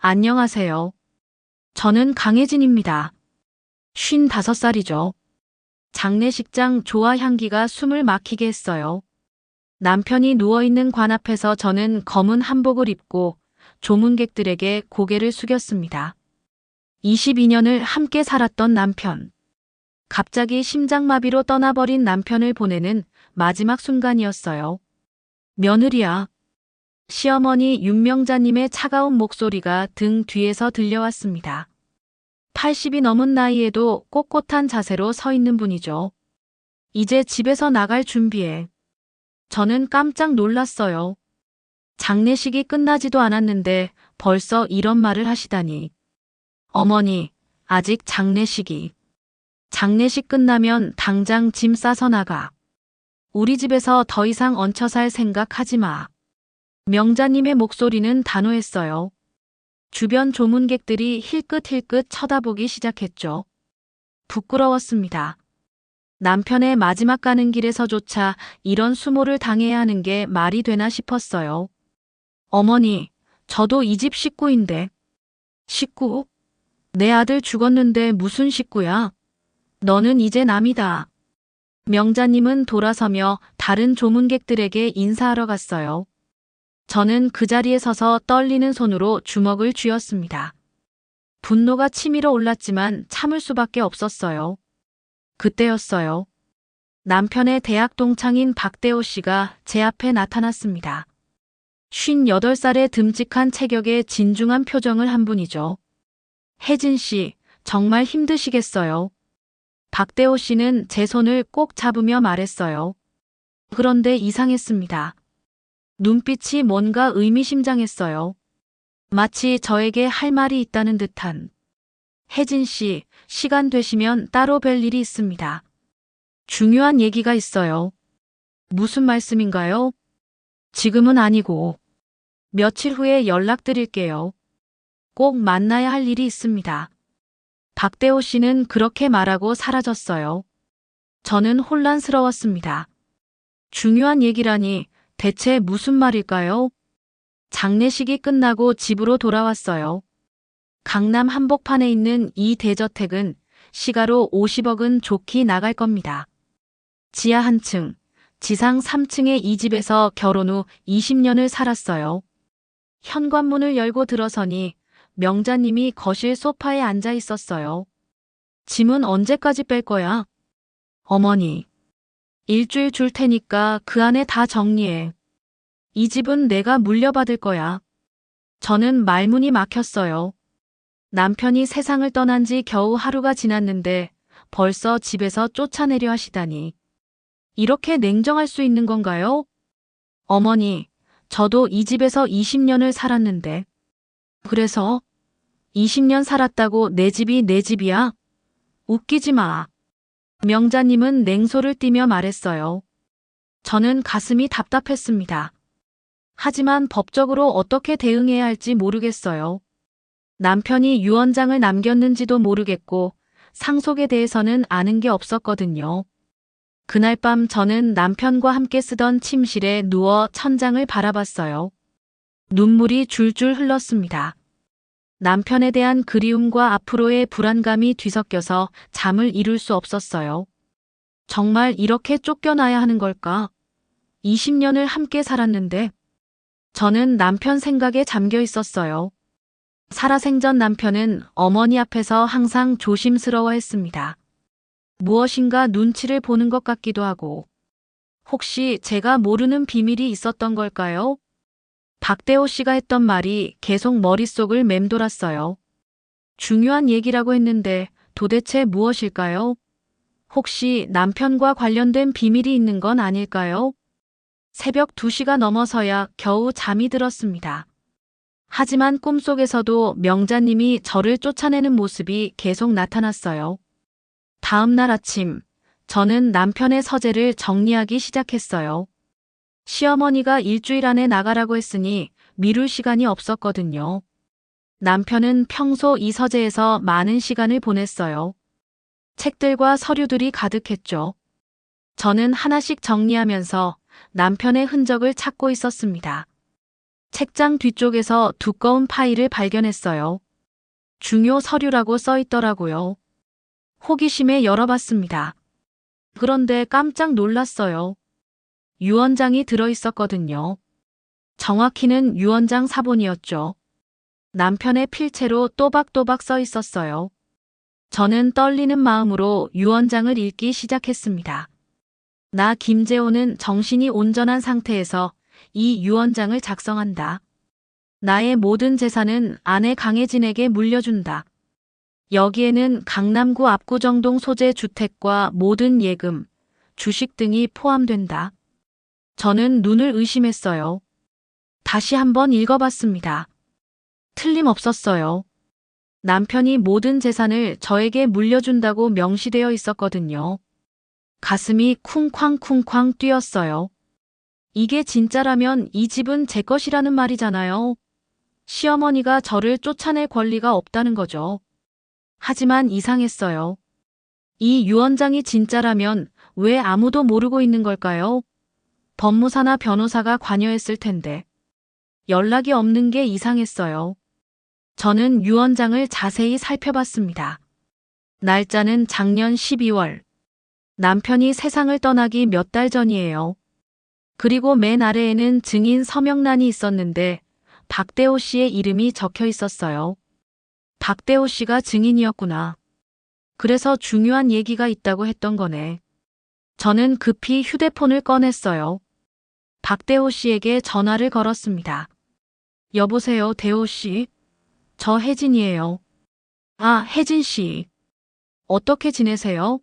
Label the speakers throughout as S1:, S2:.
S1: 안녕하세요. 저는 강혜진입니다. 55살이죠. 장례식장 조화 향기가 숨을 막히게 했어요. 남편이 누워있는 관 앞에서 저는 검은 한복을 입고 조문객들에게 고개를 숙였습니다. 22년을 함께 살았던 남편. 갑자기 심장마비로 떠나버린 남편을 보내는 마지막 순간이었어요. 며느리야. 시어머니 윤명자님의 차가운 목소리가 등 뒤에서 들려왔습니다. 80이 넘은 나이에도 꼿꼿한 자세로 서 있는 분이죠. 이제 집에서 나갈 준비해. 저는 깜짝 놀랐어요. 장례식이 끝나지도 않았는데 벌써 이런 말을 하시다니. 어머니, 아직 장례식이. 장례식 끝나면 당장 짐 싸서 나가. 우리 집에서 더 이상 얹혀 살 생각하지 마. 명자님의 목소리는 단호했어요. 주변 조문객들이 힐끗힐끗 쳐다보기 시작했죠. 부끄러웠습니다. 남편의 마지막 가는 길에서조차 이런 수모를 당해야 하는 게 말이 되나 싶었어요. 어머니, 저도 이 집 식구인데. 식구? 내 아들 죽었는데 무슨 식구야? 너는 이제 남이다. 명자님은 돌아서며 다른 조문객들에게 인사하러 갔어요. 저는 그 자리에 서서 떨리는 손으로 주먹을 쥐었습니다. 분노가 치밀어 올랐지만 참을 수밖에 없었어요. 그때였어요. 남편의 대학 동창인 박대호 씨가 제 앞에 나타났습니다. 58살의 듬직한 체격에 진중한 표정을 한 분이죠. 혜진 씨, 정말 힘드시겠어요. 박대호 씨는 제 손을 꼭 잡으며 말했어요. 그런데 이상했습니다. 눈빛이 뭔가 의미심장했어요. 마치 저에게 할 말이 있다는 듯한. 혜진 씨, 시간 되시면 따로 뵐 일이 있습니다. 중요한 얘기가 있어요. 무슨 말씀인가요? 지금은 아니고. 며칠 후에 연락드릴게요. 꼭 만나야 할 일이 있습니다. 박대호 씨는 그렇게 말하고 사라졌어요. 저는 혼란스러웠습니다. 중요한 얘기라니 대체 무슨 말일까요? 장례식이 끝나고 집으로 돌아왔어요. 강남 한복판에 있는 이 대저택은 시가로 50억은 좋게 나갈 겁니다. 지하 1층, 지상 3층의 이 집에서 결혼 후 20년을 살았어요. 현관문을 열고 들어서니 명자님이 거실 소파에 앉아 있었어요. 짐은 언제까지 뺄 거야? 어머니. 일주일 줄 테니까 그 안에 다 정리해. 이 집은 내가 물려받을 거야. 저는 말문이 막혔어요. 남편이 세상을 떠난 지 겨우 하루가 지났는데 벌써 집에서 쫓아내려 하시다니. 이렇게 냉정할 수 있는 건가요? 어머니, 저도 이 집에서 20년을 살았는데. 그래서 20년 살았다고 내 집이 내 집이야? 웃기지 마. 명자님은 냉소를 띠며 말했어요. 저는 가슴이 답답했습니다. 하지만 법적으로 어떻게 대응해야 할지 모르겠어요. 남편이 유언장을 남겼는지도 모르겠고 상속에 대해서는 아는 게 없었거든요. 그날 밤 저는 남편과 함께 쓰던 침실에 누워 천장을 바라봤어요. 눈물이 줄줄 흘렀습니다. 남편에 대한 그리움과 앞으로의 불안감이 뒤섞여서 잠을 이룰 수 없었어요. 정말 이렇게 쫓겨나야 하는 걸까? 20년을 함께 살았는데 저는 남편 생각에 잠겨 있었어요. 살아생전 남편은 어머니 앞에서 항상 조심스러워했습니다. 무엇인가 눈치를 보는 것 같기도 하고 혹시 제가 모르는 비밀이 있었던 걸까요? 박대호 씨가 했던 말이 계속 머릿속을 맴돌았어요. 중요한 얘기라고 했는데 도대체 무엇일까요? 혹시 남편과 관련된 비밀이 있는 건 아닐까요? 새벽 2시가 넘어서야 겨우 잠이 들었습니다. 하지만 꿈속에서도 명자님이 저를 쫓아내는 모습이 계속 나타났어요. 다음 날 아침, 저는 남편의 서재를 정리하기 시작했어요. 시어머니가 일주일 안에 나가라고 했으니 미룰 시간이 없었거든요. 남편은 평소 이 서재에서 많은 시간을 보냈어요. 책들과 서류들이 가득했죠. 저는 하나씩 정리하면서 남편의 흔적을 찾고 있었습니다. 책장 뒤쪽에서 두꺼운 파일을 발견했어요. 중요 서류라고 써 있더라고요. 호기심에 열어봤습니다. 그런데 깜짝 놀랐어요. 유언장이 들어있었거든요. 정확히는 유언장 사본이었죠. 남편의 필체로 또박또박 써 있었어요. 저는 떨리는 마음으로 유언장을 읽기 시작했습니다. 나 김재호는 정신이 온전한 상태에서 이 유언장을 작성한다. 나의 모든 재산은 아내 강혜진에게 물려준다. 여기에는 강남구 압구정동 소재 주택과 모든 예금, 주식 등이 포함된다. 저는 눈을 의심했어요. 다시 한번 읽어봤습니다. 틀림없었어요. 남편이 모든 재산을 저에게 물려준다고 명시되어 있었거든요. 가슴이 쿵쾅쿵쾅 뛰었어요. 이게 진짜라면 이 집은 제 것이라는 말이잖아요. 시어머니가 저를 쫓아낼 권리가 없다는 거죠. 하지만 이상했어요. 이 유언장이 진짜라면 왜 아무도 모르고 있는 걸까요? 법무사나 변호사가 관여했을 텐데. 연락이 없는 게 이상했어요. 저는 유언장을 자세히 살펴봤습니다. 날짜는 작년 12월. 남편이 세상을 떠나기 몇 달 전이에요. 그리고 맨 아래에는 증인 서명란이 있었는데 박대호 씨의 이름이 적혀 있었어요. 박대호 씨가 증인이었구나. 그래서 중요한 얘기가 있다고 했던 거네. 저는 급히 휴대폰을 꺼냈어요. 박대호 씨에게 전화를 걸었습니다. 여보세요, 대호 씨. 저 혜진이에요. 아, 혜진 씨. 어떻게 지내세요?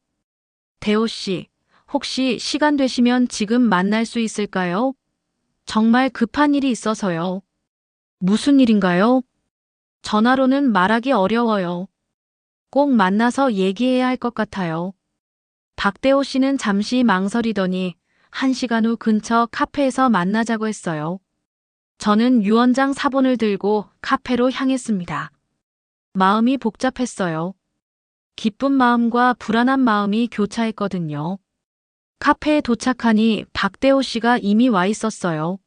S1: 대호 씨, 혹시 시간 되시면 지금 만날 수 있을까요? 정말 급한 일이 있어서요. 무슨 일인가요? 전화로는 말하기 어려워요. 꼭 만나서 얘기해야 할 것 같아요. 박대호 씨는 잠시 망설이더니 1시간 후 근처 카페에서 만나자고 했어요. 저는 유언장 사본을 들고 카페로 향했습니다. 마음이 복잡했어요. 기쁜 마음과 불안한 마음이 교차했거든요. 카페에 도착하니 박대호 씨가 이미 와 있었어요.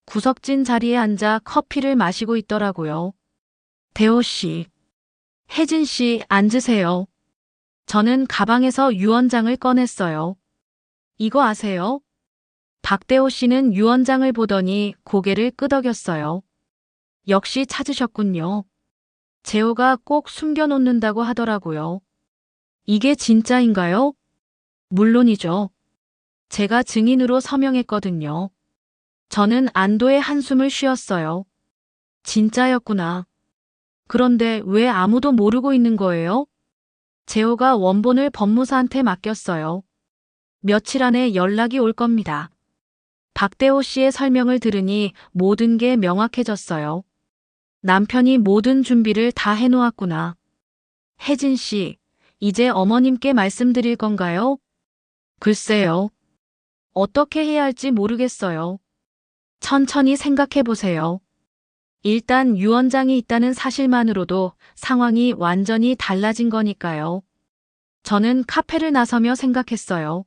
S1: 구석진 자리에 앉아 커피를 마시고 있더라고요. 대호 씨, 혜진 씨 앉으세요. 저는 가방에서 유언장을 꺼냈어요. 이거 아세요? 박대호 씨는 유언장을 보더니 고개를 끄덕였어요. 역시 찾으셨군요. 재호가 꼭 숨겨놓는다고 하더라고요. 이게 진짜인가요? 물론이죠. 제가 증인으로 서명했거든요. 저는 안도의 한숨을 쉬었어요. 진짜였구나. 그런데 왜 아무도 모르고 있는 거예요? 재호가 원본을 법무사한테 맡겼어요. 며칠 안에 연락이 올 겁니다. 박대호 씨의 설명을 들으니 모든 게 명확해졌어요. 남편이 모든 준비를 다 해놓았구나. 혜진 씨, 이제 어머님께 말씀드릴 건가요? 글쎄요. 어떻게 해야 할지 모르겠어요. 천천히 생각해 보세요. 일단 유언장이 있다는 사실만으로도 상황이 완전히 달라진 거니까요. 저는 카페를 나서며 생각했어요.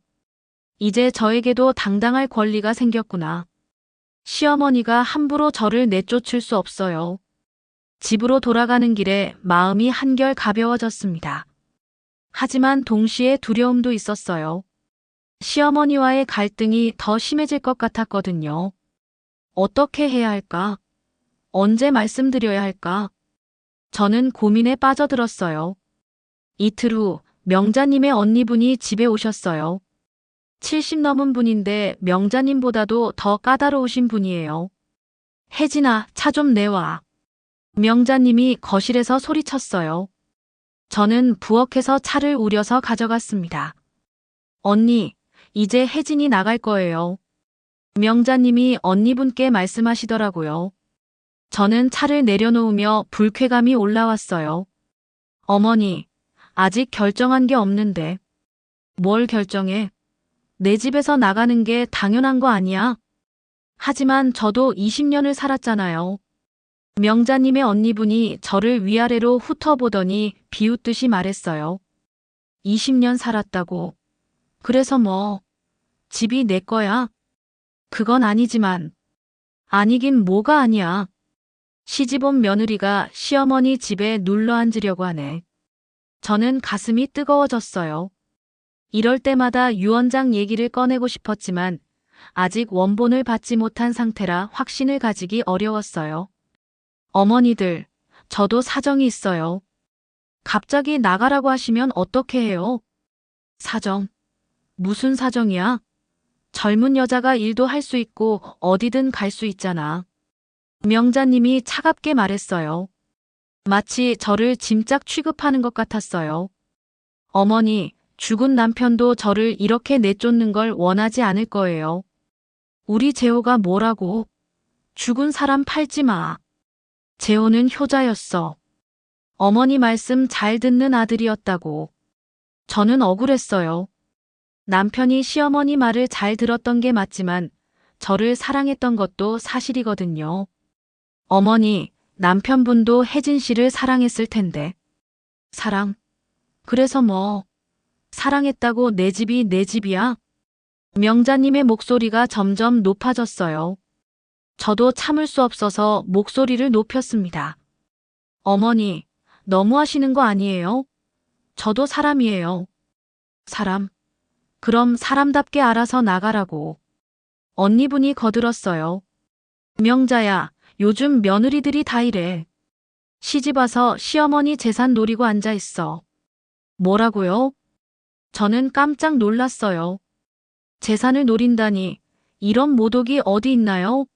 S1: 이제 저에게도 당당할 권리가 생겼구나. 시어머니가 함부로 저를 내쫓을 수 없어요. 집으로 돌아가는 길에 마음이 한결 가벼워졌습니다. 하지만 동시에 두려움도 있었어요. 시어머니와의 갈등이 더 심해질 것 같았거든요. 어떻게 해야 할까? 언제 말씀드려야 할까? 저는 고민에 빠져들었어요. 이틀 후 명자님의 언니분이 집에 오셨어요. 70 넘은 분인데 명자님보다도 더 까다로우신 분이에요. 혜진아, 차 좀 내와. 명자님이 거실에서 소리쳤어요. 저는 부엌에서 차를 우려서 가져갔습니다. 언니, 이제 혜진이 나갈 거예요. 명자님이 언니분께 말씀하시더라고요. 저는 차를 내려놓으며 불쾌감이 올라왔어요. 어머니, 아직 결정한 게 없는데. 뭘 결정해? 내 집에서 나가는 게 당연한 거 아니야? 하지만 저도 20년을 살았잖아요. 명자님의 언니분이 저를 위아래로 훑어보더니 비웃듯이 말했어요. 20년 살았다고. 그래서 뭐, 집이 내 거야? 그건 아니지만. 아니긴 뭐가 아니야. 시집온 며느리가 시어머니 집에 눌러 앉으려고 하네. 저는 가슴이 뜨거워졌어요. 이럴 때마다 유언장 얘기를 꺼내고 싶었지만 아직 원본을 받지 못한 상태라 확신을 가지기 어려웠어요. 어머니들, 저도 사정이 있어요. 갑자기 나가라고 하시면 어떻게 해요? 사정? 무슨 사정이야? 젊은 여자가 일도 할 수 있고 어디든 갈 수 있잖아. 명자님이 차갑게 말했어요. 마치 저를 짐짝 취급하는 것 같았어요. 어머니, 죽은 남편도 저를 이렇게 내쫓는 걸 원하지 않을 거예요. 우리 재호가 뭐라고? 죽은 사람 팔지 마. 재호는 효자였어. 어머니 말씀 잘 듣는 아들이었다고. 저는 억울했어요. 남편이 시어머니 말을 잘 들었던 게 맞지만 저를 사랑했던 것도 사실이거든요. 어머니, 남편분도 혜진 씨를 사랑했을 텐데. 사랑? 그래서 뭐? 사랑했다고 내 집이 내 집이야? 명자님의 목소리가 점점 높아졌어요. 저도 참을 수 없어서 목소리를 높였습니다. 어머니, 너무하시는 거 아니에요? 저도 사람이에요. 사람? 그럼 사람답게 알아서 나가라고. 언니분이 거들었어요. 명자야, 요즘 며느리들이 다 이래. 시집와서 시어머니 재산 노리고 앉아 있어. 뭐라고요? 저는 깜짝 놀랐어요. 재산을 노린다니, 이런 모독이 어디 있나요?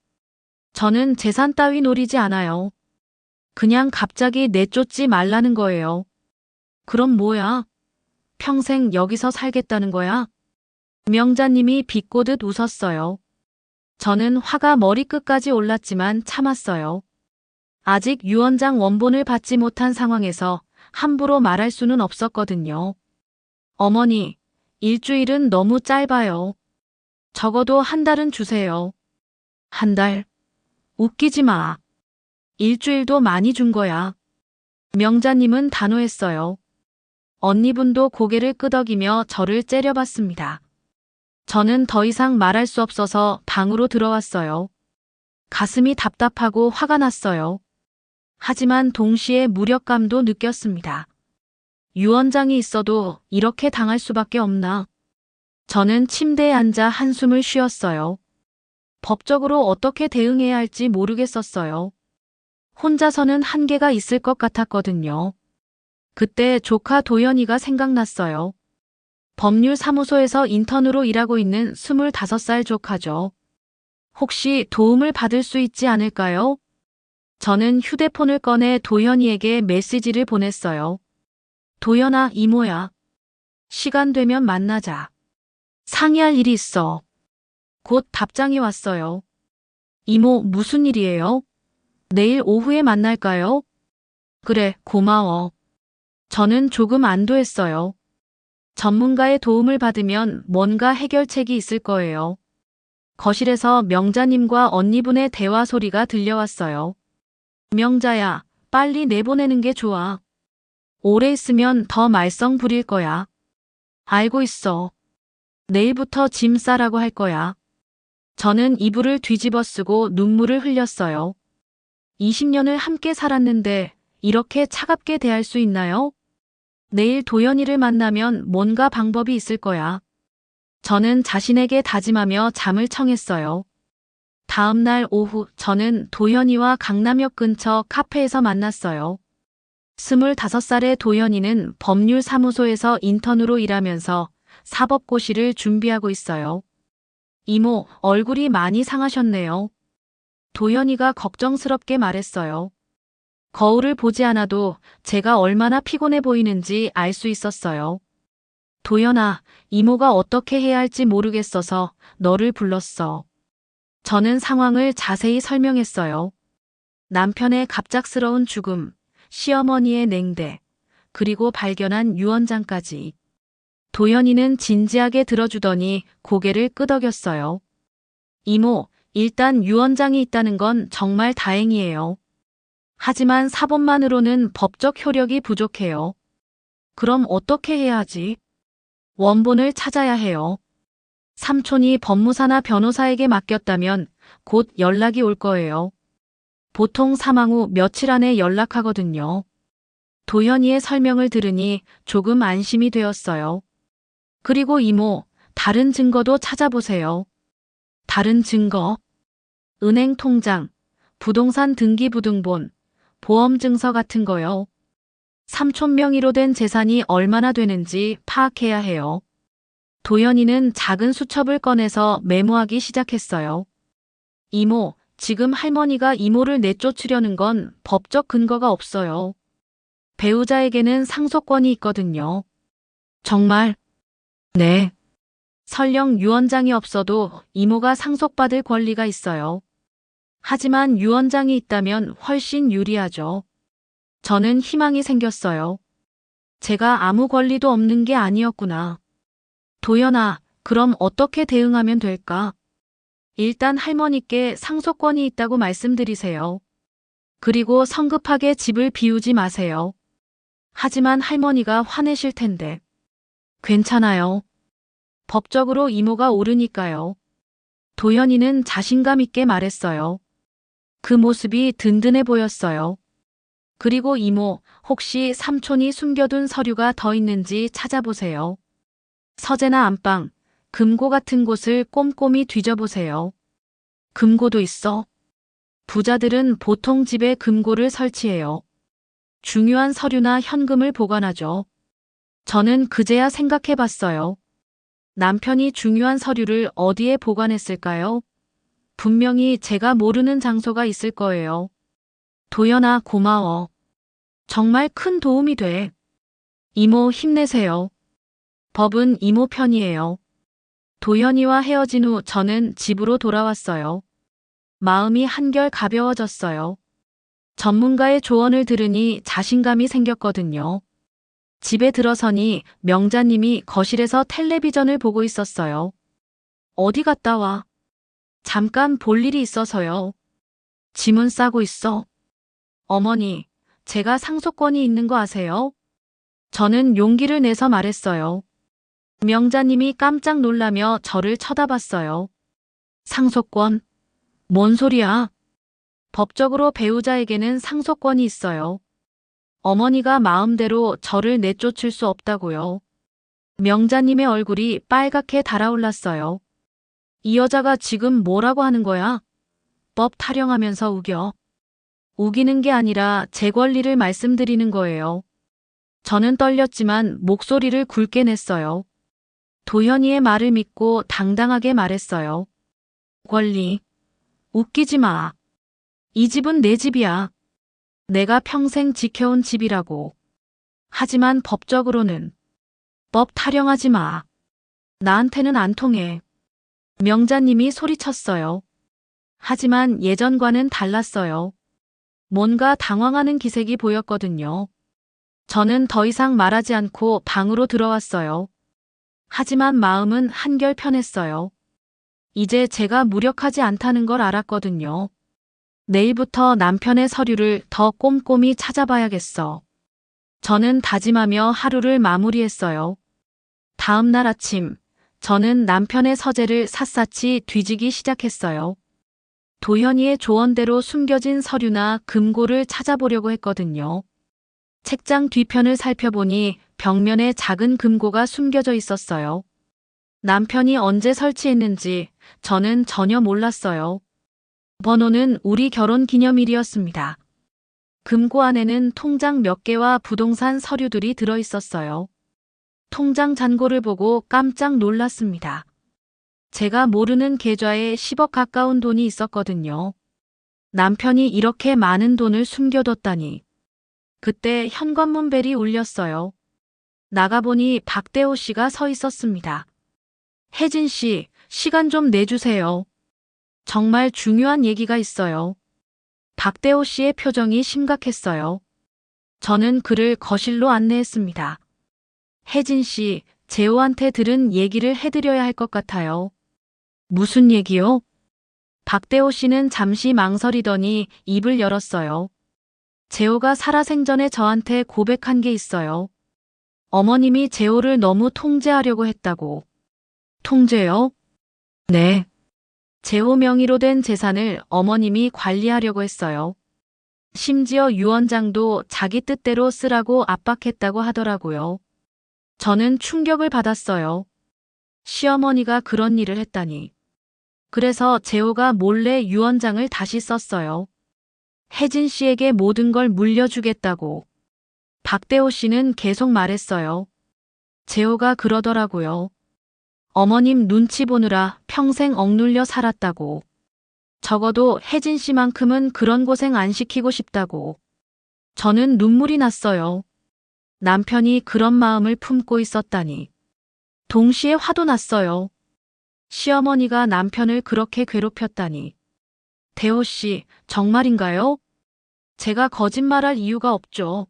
S1: 저는 재산 따위 노리지 않아요. 그냥 갑자기 내쫓지 말라는 거예요. 그럼 뭐야? 평생 여기서 살겠다는 거야? 명자님이 비꼬듯 웃었어요. 저는 화가 머리끝까지 올랐지만 참았어요. 아직 유언장 원본을 받지 못한 상황에서 함부로 말할 수는 없었거든요. 어머니, 일주일은 너무 짧아요. 적어도 한 달은 주세요. 한 달? 웃기지 마. 일주일도 많이 준 거야. 명자님은 단호했어요. 언니분도 고개를 끄덕이며 저를 째려봤습니다. 저는 더 이상 말할 수 없어서 방으로 들어왔어요. 가슴이 답답하고 화가 났어요. 하지만 동시에 무력감도 느꼈습니다. 유언장이 있어도 이렇게 당할 수밖에 없나? 저는 침대에 앉아 한숨을 쉬었어요. 법적으로 어떻게 대응해야 할지 모르겠었어요. 혼자서는 한계가 있을 것 같았거든요. 그때 조카 도연이가 생각났어요. 법률사무소에서 인턴으로 일하고 있는 25살 조카죠. 혹시 도움을 받을 수 있지 않을까요? 저는 휴대폰을 꺼내 도연이에게 메시지를 보냈어요. 도연아, 이모야. 시간 되면 만나자. 상의할 일이 있어. 곧 답장이 왔어요. 이모, 무슨 일이에요? 내일 오후에 만날까요? 그래, 고마워. 저는 조금 안도했어요. 전문가의 도움을 받으면 뭔가 해결책이 있을 거예요. 거실에서 명자님과 언니분의 대화 소리가 들려왔어요. 명자야, 빨리 내보내는 게 좋아. 오래 있으면 더 말썽 부릴 거야. 알고 있어. 내일부터 짐 싸라고 할 거야. 저는 이불을 뒤집어 쓰고 눈물을 흘렸어요. 20년을 함께 살았는데 이렇게 차갑게 대할 수 있나요? 내일 도연이를 만나면 뭔가 방법이 있을 거야. 저는 자신에게 다짐하며 잠을 청했어요. 다음 날 오후 저는 도연이와 강남역 근처 카페에서 만났어요. 25살의 도연이는 법률사무소에서 인턴으로 일하면서 사법고시를 준비하고 있어요. 이모, 얼굴이 많이 상하셨네요. 도연이가 걱정스럽게 말했어요. 거울을 보지 않아도 제가 얼마나 피곤해 보이는지 알 수 있었어요. 도연아, 이모가 어떻게 해야 할지 모르겠어서 너를 불렀어. 저는 상황을 자세히 설명했어요. 남편의 갑작스러운 죽음, 시어머니의 냉대, 그리고 발견한 유언장까지. 도연이는 진지하게 들어주더니 고개를 끄덕였어요. 이모, 일단 유언장이 있다는 건 정말 다행이에요. 하지만 사본만으로는 법적 효력이 부족해요. 그럼 어떻게 해야 하지? 원본을 찾아야 해요. 삼촌이 법무사나 변호사에게 맡겼다면 곧 연락이 올 거예요. 보통 사망 후 며칠 안에 연락하거든요. 도현이의 설명을 들으니 조금 안심이 되었어요. 그리고 이모, 다른 증거도 찾아보세요. 다른 증거? 은행 통장, 부동산 등기부등본, 보험 증서 같은 거요. 삼촌 명의로 된 재산이 얼마나 되는지 파악해야 해요. 도연이는 작은 수첩을 꺼내서 메모하기 시작했어요. 이모, 지금 할머니가 이모를 내쫓으려는 건 법적 근거가 없어요. 배우자에게는 상속권이 있거든요. 정말? 네. 설령 유언장이 없어도 이모가 상속받을 권리가 있어요. 하지만 유언장이 있다면 훨씬 유리하죠. 저는 희망이 생겼어요. 제가 아무 권리도 없는 게 아니었구나. 도연아, 그럼 어떻게 대응하면 될까? 일단 할머니께 상속권이 있다고 말씀드리세요. 그리고 성급하게 집을 비우지 마세요. 하지만 할머니가 화내실 텐데. 괜찮아요. 법적으로 이모가 옳으니까요. 도연이는 자신감 있게 말했어요. 그 모습이 든든해 보였어요. 그리고 이모, 혹시 삼촌이 숨겨둔 서류가 더 있는지 찾아보세요. 서재나 안방, 금고 같은 곳을 꼼꼼히 뒤져보세요. 금고도 있어? 부자들은 보통 집에 금고를 설치해요. 중요한 서류나 현금을 보관하죠. 저는 그제야 생각해봤어요. 남편이 중요한 서류를 어디에 보관했을까요? 분명히 제가 모르는 장소가 있을 거예요. 도연아, 고마워. 정말 큰 도움이 돼. 이모, 힘내세요. 법은 이모 편이에요. 도연이와 헤어진 후 저는 집으로 돌아왔어요. 마음이 한결 가벼워졌어요. 전문가의 조언을 들으니 자신감이 생겼거든요. 집에 들어서니 명자님이 거실에서 텔레비전을 보고 있었어요. 어디 갔다 와? 잠깐 볼 일이 있어서요. 짐은 싸고 있어. 어머니, 제가 상속권이 있는 거 아세요? 저는 용기를 내서 말했어요. 명자님이 깜짝 놀라며 저를 쳐다봤어요. 상속권? 뭔 소리야? 법적으로 배우자에게는 상속권이 있어요. 어머니가 마음대로 저를 내쫓을 수 없다고요. 명자님의 얼굴이 빨갛게 달아올랐어요. 이 여자가 지금 뭐라고 하는 거야? 법 타령하면서 우겨. 우기는 게 아니라 제 권리를 말씀드리는 거예요. 저는 떨렸지만 목소리를 굵게 냈어요. 도현이의 말을 믿고 당당하게 말했어요. 권리. 웃기지 마. 이 집은 내 집이야. 내가 평생 지켜온 집이라고. 하지만 법적으로는. 법 타령하지 마. 나한테는 안 통해. 명자님이 소리쳤어요. 하지만 예전과는 달랐어요. 뭔가 당황하는 기색이 보였거든요. 저는 더 이상 말하지 않고 방으로 들어왔어요. 하지만 마음은 한결 편했어요. 이제 제가 무력하지 않다는 걸 알았거든요. 내일부터 남편의 서류를 더 꼼꼼히 찾아봐야겠어. 저는 다짐하며 하루를 마무리했어요. 다음 날 아침, 저는 남편의 서재를 샅샅이 뒤지기 시작했어요. 도현이의 조언대로 숨겨진 서류나 금고를 찾아보려고 했거든요. 책장 뒤편을 살펴보니 벽면에 작은 금고가 숨겨져 있었어요. 남편이 언제 설치했는지 저는 전혀 몰랐어요. 번호는 우리 결혼 기념일이었습니다. 금고 안에는 통장 몇 개와 부동산 서류들이 들어 있었어요. 통장 잔고를 보고 깜짝 놀랐습니다. 제가 모르는 계좌에 10억 가까운 돈이 있었거든요. 남편이 이렇게 많은 돈을 숨겨뒀다니. 그때 현관문 벨이 울렸어요. 나가보니 박대호 씨가 서 있었습니다. 혜진 씨, 시간 좀 내주세요. 정말 중요한 얘기가 있어요. 박대호 씨의 표정이 심각했어요. 저는 그를 거실로 안내했습니다. 혜진 씨, 재호한테 들은 얘기를 해드려야 할 것 같아요. 무슨 얘기요? 박대호 씨는 잠시 망설이더니 입을 열었어요. 재호가 살아생전에 저한테 고백한 게 있어요. 어머님이 재호를 너무 통제하려고 했다고. 통제요? 네. 재호 명의로 된 재산을 어머님이 관리하려고 했어요. 심지어 유언장도 자기 뜻대로 쓰라고 압박했다고 하더라고요. 저는 충격을 받았어요. 시어머니가 그런 일을 했다니. 그래서 재호가 몰래 유언장을 다시 썼어요. 혜진 씨에게 모든 걸 물려주겠다고. 박대호 씨는 계속 말했어요. 재호가 그러더라고요. 어머님 눈치 보느라 평생 억눌려 살았다고. 적어도 혜진 씨만큼은 그런 고생 안 시키고 싶다고. 저는 눈물이 났어요. 남편이 그런 마음을 품고 있었다니. 동시에 화도 났어요. 시어머니가 남편을 그렇게 괴롭혔다니. 대호 씨, 정말인가요? 제가 거짓말할 이유가 없죠.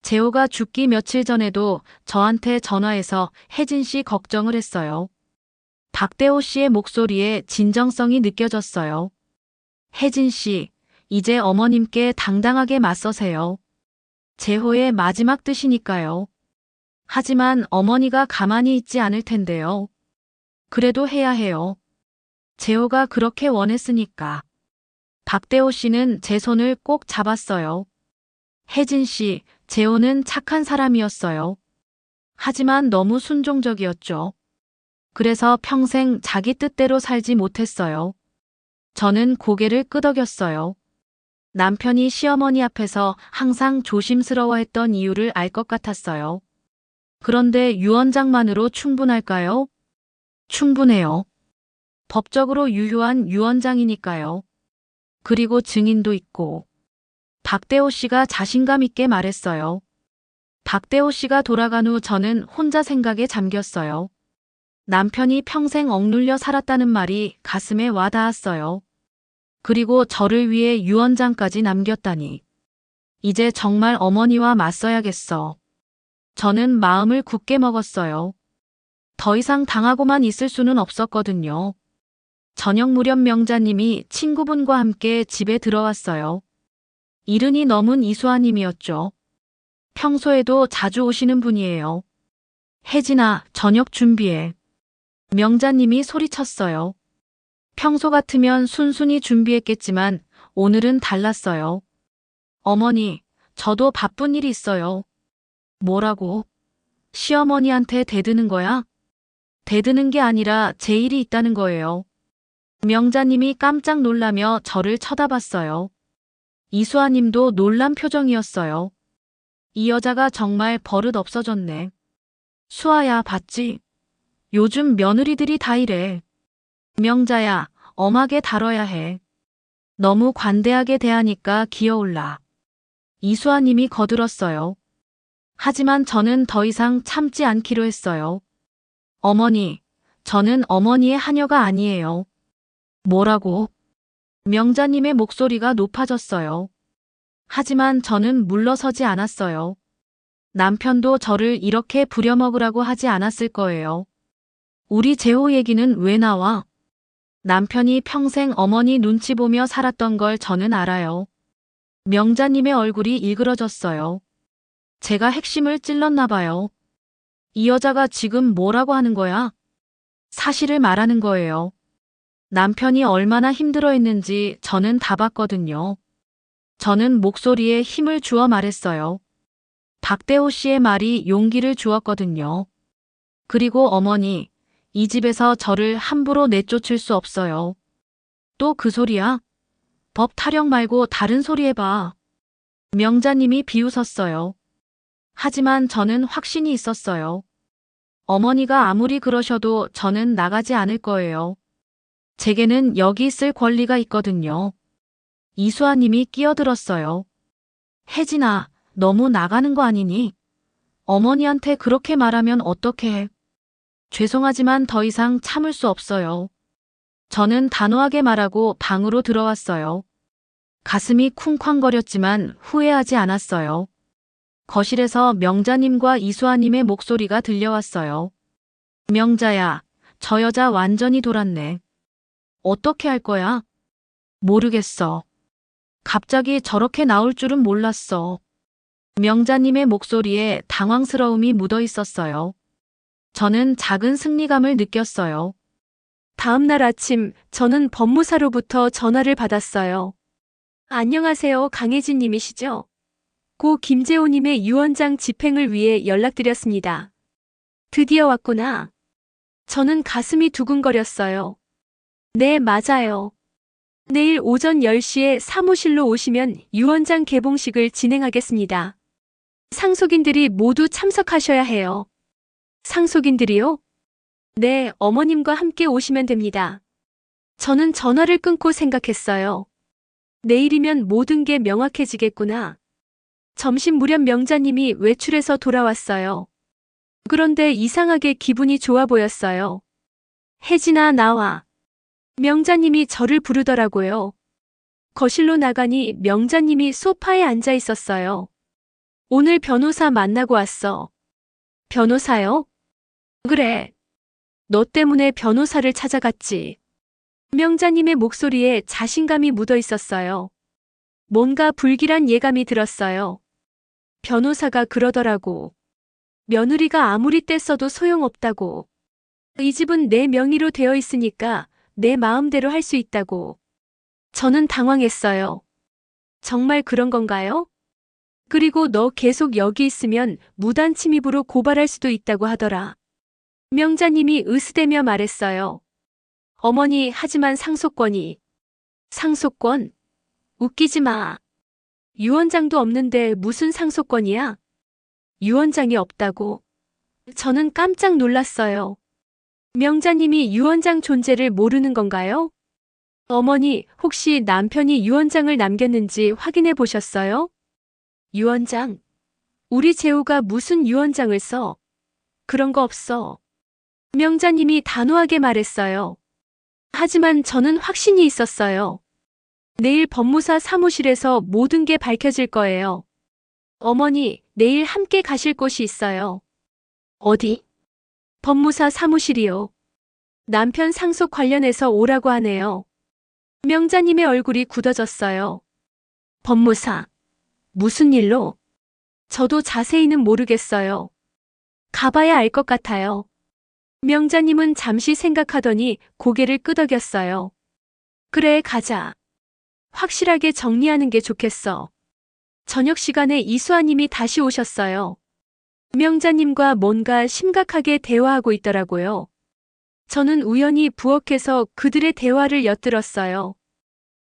S1: 재호가 죽기 며칠 전에도 저한테 전화해서 혜진 씨 걱정을 했어요. 박대호 씨의 목소리에 진정성이 느껴졌어요. 혜진 씨, 이제 어머님께 당당하게 맞서세요. 재호의 마지막 뜻이니까요. 하지만 어머니가 가만히 있지 않을 텐데요. 그래도 해야 해요. 재호가 그렇게 원했으니까. 박대호 씨는 제 손을 꼭 잡았어요. 혜진 씨, 재호는 착한 사람이었어요. 하지만 너무 순종적이었죠. 그래서 평생 자기 뜻대로 살지 못했어요. 저는 고개를 끄덕였어요. 남편이 시어머니 앞에서 항상 조심스러워했던 이유를 알 것 같았어요. 그런데 유언장만으로 충분할까요? 충분해요. 법적으로 유효한 유언장이니까요. 그리고 증인도 있고. 박대호 씨가 자신감 있게 말했어요. 박대호 씨가 돌아간 후 저는 혼자 생각에 잠겼어요. 남편이 평생 억눌려 살았다는 말이 가슴에 와 닿았어요. 그리고 저를 위해 유언장까지 남겼다니. 이제 정말 어머니와 맞서야겠어. 저는 마음을 굳게 먹었어요. 더 이상 당하고만 있을 수는 없었거든요. 저녁 무렵 명자님이 친구분과 함께 집에 들어왔어요. 이른이 넘은 이수아님이었죠. 평소에도 자주 오시는 분이에요. 혜진아, 저녁 준비해. 명자님이 소리쳤어요. 평소 같으면 순순히 준비했겠지만 오늘은 달랐어요. 어머니, 저도 바쁜 일이 있어요. 뭐라고? 시어머니한테 대드는 거야? 대드는 게 아니라 제 일이 있다는 거예요. 명자님이 깜짝 놀라며 저를 쳐다봤어요. 이수아님도 놀란 표정이었어요. 이 여자가 정말 버릇 없어졌네. 수아야, 봤지? 요즘 며느리들이 다 이래. 명자야, 엄하게 다뤄야 해. 너무 관대하게 대하니까 기어올라. 이수아님이 거들었어요. 하지만 저는 더 이상 참지 않기로 했어요. 어머니, 저는 어머니의 하녀가 아니에요. 뭐라고? 명자님의 목소리가 높아졌어요. 하지만 저는 물러서지 않았어요. 남편도 저를 이렇게 부려먹으라고 하지 않았을 거예요. 우리 재호 얘기는 왜 나와? 남편이 평생 어머니 눈치 보며 살았던 걸 저는 알아요. 명자님의 얼굴이 일그러졌어요. 제가 핵심을 찔렀나 봐요. 이 여자가 지금 뭐라고 하는 거야? 사실을 말하는 거예요. 남편이 얼마나 힘들어했는지 저는 다 봤거든요. 저는 목소리에 힘을 주어 말했어요. 박대호 씨의 말이 용기를 주었거든요. 그리고 어머니, 이 집에서 저를 함부로 내쫓을 수 없어요. 또 그 소리야? 법 타령 말고 다른 소리 해봐. 명자님이 비웃었어요. 하지만 저는 확신이 있었어요. 어머니가 아무리 그러셔도 저는 나가지 않을 거예요. 제게는 여기 있을 권리가 있거든요. 이수아님이 끼어들었어요. 혜진아, 너무 나가는 거 아니니? 어머니한테 그렇게 말하면 어떡해? 죄송하지만 더 이상 참을 수 없어요. 저는 단호하게 말하고 방으로 들어왔어요. 가슴이 쿵쾅거렸지만 후회하지 않았어요. 거실에서 명자님과 이수아님의 목소리가 들려왔어요. 명자야, 저 여자 완전히 돌았네. 어떻게 할 거야? 모르겠어. 갑자기 저렇게 나올 줄은 몰랐어. 명자님의 목소리에 당황스러움이 묻어 있었어요. 저는 작은 승리감을 느꼈어요.
S2: 다음 날 아침 저는 법무사로부터 전화를 받았어요. 안녕하세요, 강혜진 님이시죠? 고 김재호 님의 유언장 집행을 위해 연락드렸습니다. 드디어 왔구나. 저는 가슴이 두근거렸어요. 네, 맞아요. 내일 오전 10시에 사무실로 오시면 유언장 개봉식을 진행하겠습니다. 상속인들이 모두 참석하셔야 해요. 상속인들이요? 네, 어머님과 함께 오시면 됩니다. 저는 전화를 끊고 생각했어요. 내일이면 모든 게 명확해지겠구나. 점심 무렵 명자님이 외출해서 돌아왔어요. 그런데 이상하게 기분이 좋아 보였어요. 혜진아, 나와. 명자님이 저를 부르더라고요. 거실로 나가니 명자님이 소파에 앉아 있었어요. 오늘 변호사 만나고 왔어. 변호사요? 그래. 너 때문에 변호사를 찾아갔지. 명자님의 목소리에 자신감이 묻어 있었어요. 뭔가 불길한 예감이 들었어요. 변호사가 그러더라고. 며느리가 아무리 떼써도 소용없다고. 이 집은 내 명의로 되어 있으니까 내 마음대로 할 수 있다고. 저는 당황했어요. 정말 그런 건가요? 그리고 너 계속 여기 있으면 무단 침입으로 고발할 수도 있다고 하더라. 명자님이 으스대며 말했어요. 어머니, 하지만 상속권이. 상속권? 웃기지 마. 유언장도 없는데 무슨 상속권이야? 유언장이 없다고. 저는 깜짝 놀랐어요. 명자님이 유언장 존재를 모르는 건가요? 어머니, 혹시 남편이 유언장을 남겼는지 확인해 보셨어요? 유언장? 우리 재호가 무슨 유언장을 써? 그런 거 없어. 명자님이 단호하게 말했어요. 하지만 저는 확신이 있었어요. 내일 법무사 사무실에서 모든 게 밝혀질 거예요. 어머니, 내일 함께 가실 곳이 있어요. 어디? 법무사 사무실이요. 남편 상속 관련해서 오라고 하네요. 명자님의 얼굴이 굳어졌어요. 법무사. 무슨 일로? 저도 자세히는 모르겠어요. 가봐야 알 것 같아요. 명자님은 잠시 생각하더니 고개를 끄덕였어요. 그래, 가자. 확실하게 정리하는 게 좋겠어. 저녁 시간에 이수아님이 다시 오셨어요. 명자님과 뭔가 심각하게 대화하고 있더라고요. 저는 우연히 부엌에서 그들의 대화를 엿들었어요.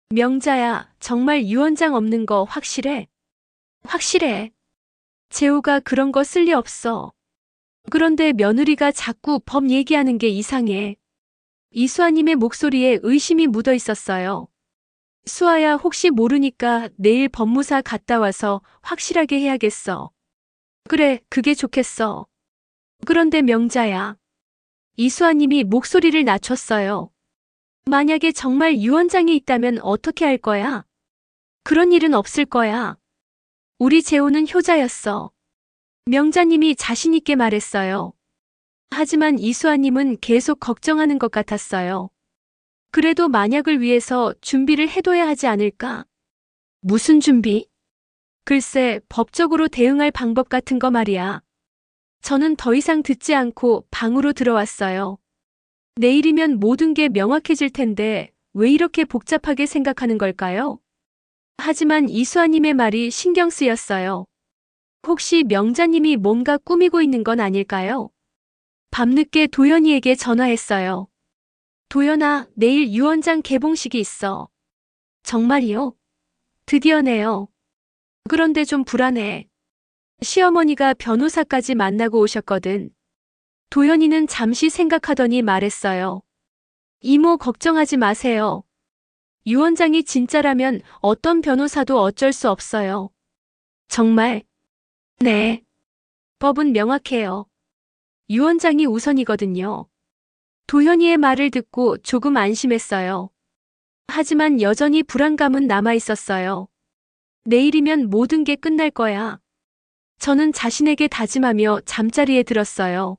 S2: 명자야, 정말 유언장 없는 거 확실해? 확실해. 재호가 그런 거 쓸 리 없어. 그런데 며느리가 자꾸 법 얘기하는 게 이상해. 이수아님의 목소리에 의심이 묻어 있었어요. 수아야, 혹시 모르니까 내일 법무사 갔다 와서 확실하게 해야겠어. 그래, 그게 좋겠어. 그런데 명자야. 이수아님이 목소리를 낮췄어요. 만약에 정말 유언장이 있다면 어떻게 할 거야? 그런 일은 없을 거야. 우리 재호는 효자였어. 명자님이 자신있게 말했어요. 하지만 이수아님은 계속 걱정하는 것 같았어요. 그래도 만약을 위해서 준비를 해둬야 하지 않을까? 무슨 준비? 글쎄, 법적으로 대응할 방법 같은 거 말이야. 저는 더 이상 듣지 않고 방으로 들어왔어요. 내일이면 모든 게 명확해질 텐데 왜 이렇게 복잡하게 생각하는 걸까요? 하지만 이수아님의 말이 신경 쓰였어요. 혹시 명자님이 뭔가 꾸미고 있는 건 아닐까요? 밤늦게 도연이에게 전화했어요. 도연아, 내일 유언장 개봉식이 있어. 정말이요? 드디어네요. 그런데 좀 불안해. 시어머니가 변호사까지 만나고 오셨거든. 도연이는 잠시 생각하더니 말했어요. 이모, 걱정하지 마세요. 유언장이 진짜라면 어떤 변호사도 어쩔 수 없어요. 정말? 네. 법은 명확해요. 유언장이 우선이거든요. 도현이의 말을 듣고 조금 안심했어요. 하지만 여전히 불안감은 남아 있었어요. 내일이면 모든 게 끝날 거야. 저는 자신에게 다짐하며 잠자리에 들었어요.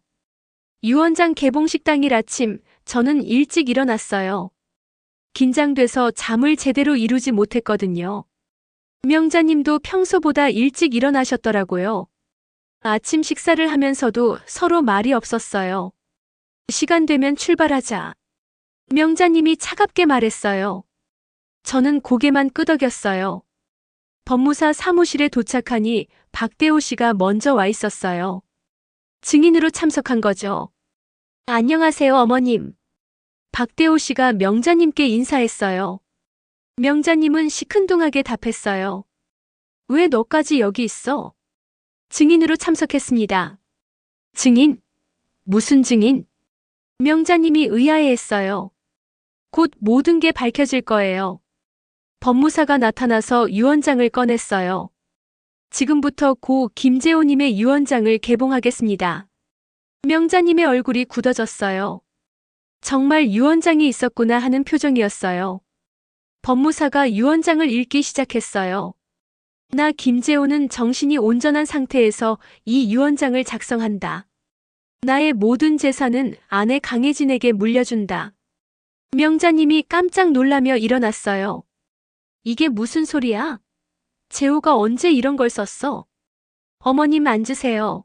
S2: 유언장 개봉식 당일 아침, 저는 일찍 일어났어요. 긴장돼서 잠을 제대로 이루지 못했거든요. 명자님도 평소보다 일찍 일어나셨더라고요. 아침 식사를 하면서도 서로 말이 없었어요. 시간 되면 출발하자. 명자님이 차갑게 말했어요. 저는 고개만 끄덕였어요. 법무사 사무실에 도착하니 박대호 씨가 먼저 와 있었어요. 증인으로 참석한 거죠. 안녕하세요, 어머님. 박대호 씨가 명자님께 인사했어요. 명자님은 시큰둥하게 답했어요. 왜 너까지 여기 있어? 증인으로 참석했습니다. 증인? 무슨 증인? 명자님이 의아해했어요. 곧 모든 게 밝혀질 거예요. 법무사가 나타나서 유언장을 꺼냈어요. 지금부터 고 김재호님의 유언장을 개봉하겠습니다. 명자님의 얼굴이 굳어졌어요. 정말 유언장이 있었구나 하는 표정이었어요. 법무사가 유언장을 읽기 시작했어요. 나 김재호는 정신이 온전한 상태에서 이 유언장을 작성한다. 나의 모든 재산은 아내 강혜진에게 물려준다. 명자님이 깜짝 놀라며 일어났어요. 이게 무슨 소리야? 재호가 언제 이런 걸 썼어? 어머님 앉으세요.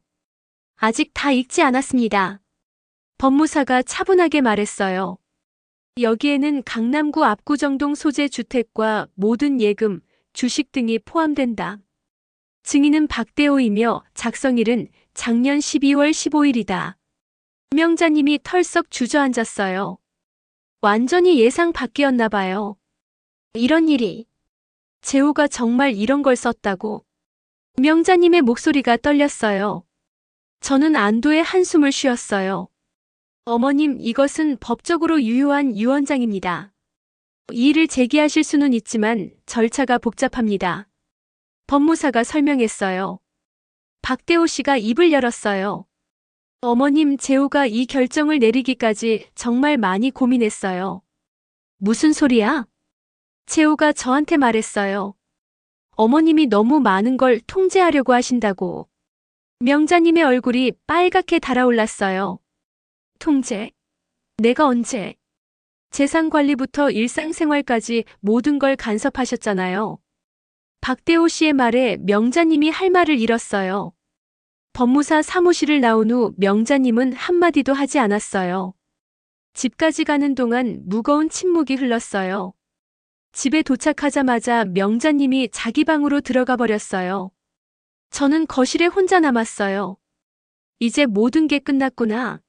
S2: 아직 다 읽지 않았습니다. 법무사가 차분하게 말했어요. 여기에는 강남구 압구정동 소재 주택과 모든 예금, 주식 등이 포함된다. 증인은 박대호이며 작성일은 작년 12월 15일이다. 명자님이 털썩 주저앉았어요. 완전히 예상 밖이었나 봐요. 이런 일이. 재호가 정말 이런 걸 썼다고. 명자님의 목소리가 떨렸어요. 저는 안도의 한숨을 쉬었어요. 어머님, 이것은 법적으로 유효한 유언장입니다. 이의를 제기하실 수는 있지만 절차가 복잡합니다. 법무사가 설명했어요. 박대호 씨가 입을 열었어요. 어머님, 재호가 이 결정을 내리기까지 정말 많이 고민했어요. 무슨 소리야? 재호가 저한테 말했어요. 어머님이 너무 많은 걸 통제하려고 하신다고. 명자님의 얼굴이 빨갛게 달아올랐어요. 통제? 내가 언제? 재산 관리부터 일상생활까지 모든 걸 간섭하셨잖아요. 박대호 씨의 말에 명자님이 할 말을 잃었어요. 법무사 사무실을 나온 후 명자님은 한마디도 하지 않았어요. 집까지 가는 동안 무거운 침묵이 흘렀어요. 집에 도착하자마자 명자님이 자기 방으로 들어가 버렸어요. 저는 거실에 혼자 남았어요. 이제 모든 게 끝났구나.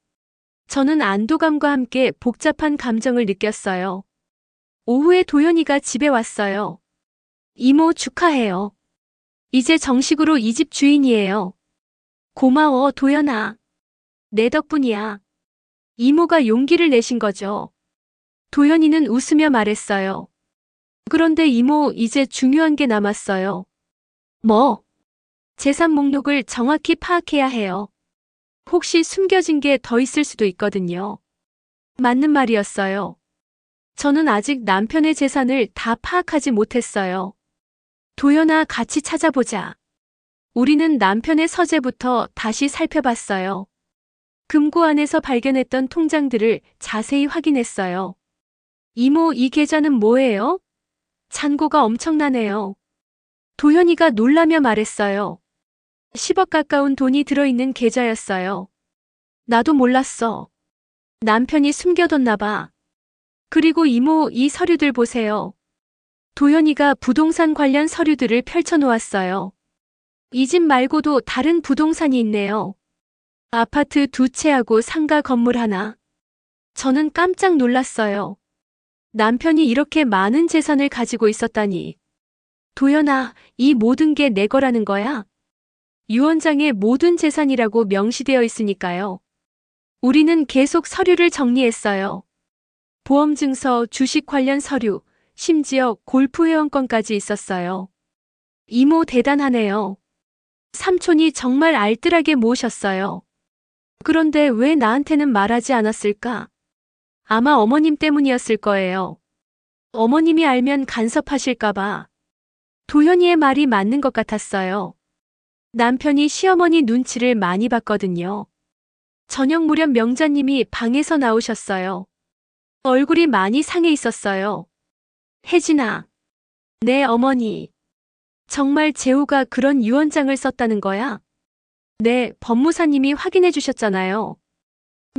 S2: 저는 안도감과 함께 복잡한 감정을 느꼈어요. 오후에 도연이가 집에 왔어요. 이모 축하해요. 이제 정식으로 이 집 주인이에요. 고마워, 도연아. 내 덕분이야. 이모가 용기를 내신 거죠. 도연이는 웃으며 말했어요. 그런데 이모, 이제 중요한 게 남았어요. 뭐? 재산 목록을 정확히 파악해야 해요. 혹시 숨겨진 게 더 있을 수도 있거든요. 맞는 말이었어요. 저는 아직 남편의 재산을 다 파악하지 못했어요. 도연아, 같이 찾아보자. 우리는 남편의 서재부터 다시 살펴봤어요. 금고 안에서 발견했던 통장들을 자세히 확인했어요. 이모, 이 계좌는 뭐예요? 잔고가 엄청나네요. 도연이가 놀라며 말했어요. 10억 가까운 돈이 들어있는 계좌였어요. 나도 몰랐어. 남편이 숨겨뒀나 봐. 그리고 이모, 이 서류들 보세요. 도연이가 부동산 관련 서류들을 펼쳐놓았어요. 이 집 말고도 다른 부동산이 있네요. 아파트 2채하고 상가 건물 하나. 저는 깜짝 놀랐어요. 남편이 이렇게 많은 재산을 가지고 있었다니. 도연아, 이 모든 게 내 거라는 거야? 유언장에 모든 재산이라고 명시되어 있으니까요. 우리는 계속 서류를 정리했어요. 보험증서, 주식 관련 서류, 심지어 골프 회원권까지 있었어요. 이모 대단하네요. 삼촌이 정말 알뜰하게 모으셨어요. 그런데 왜 나한테는 말하지 않았을까? 아마 어머님 때문이었을 거예요. 어머님이 알면 간섭하실까봐. 도현이의 말이 맞는 것 같았어요. 남편이 시어머니 눈치를 많이 봤거든요. 저녁 무렵 명자님이 방에서 나오셨어요. 얼굴이 많이 상해 있었어요. 혜진아. 네, 어머니. 정말 재호가 그런 유언장을 썼다는 거야? 네, 법무사님이 확인해 주셨잖아요.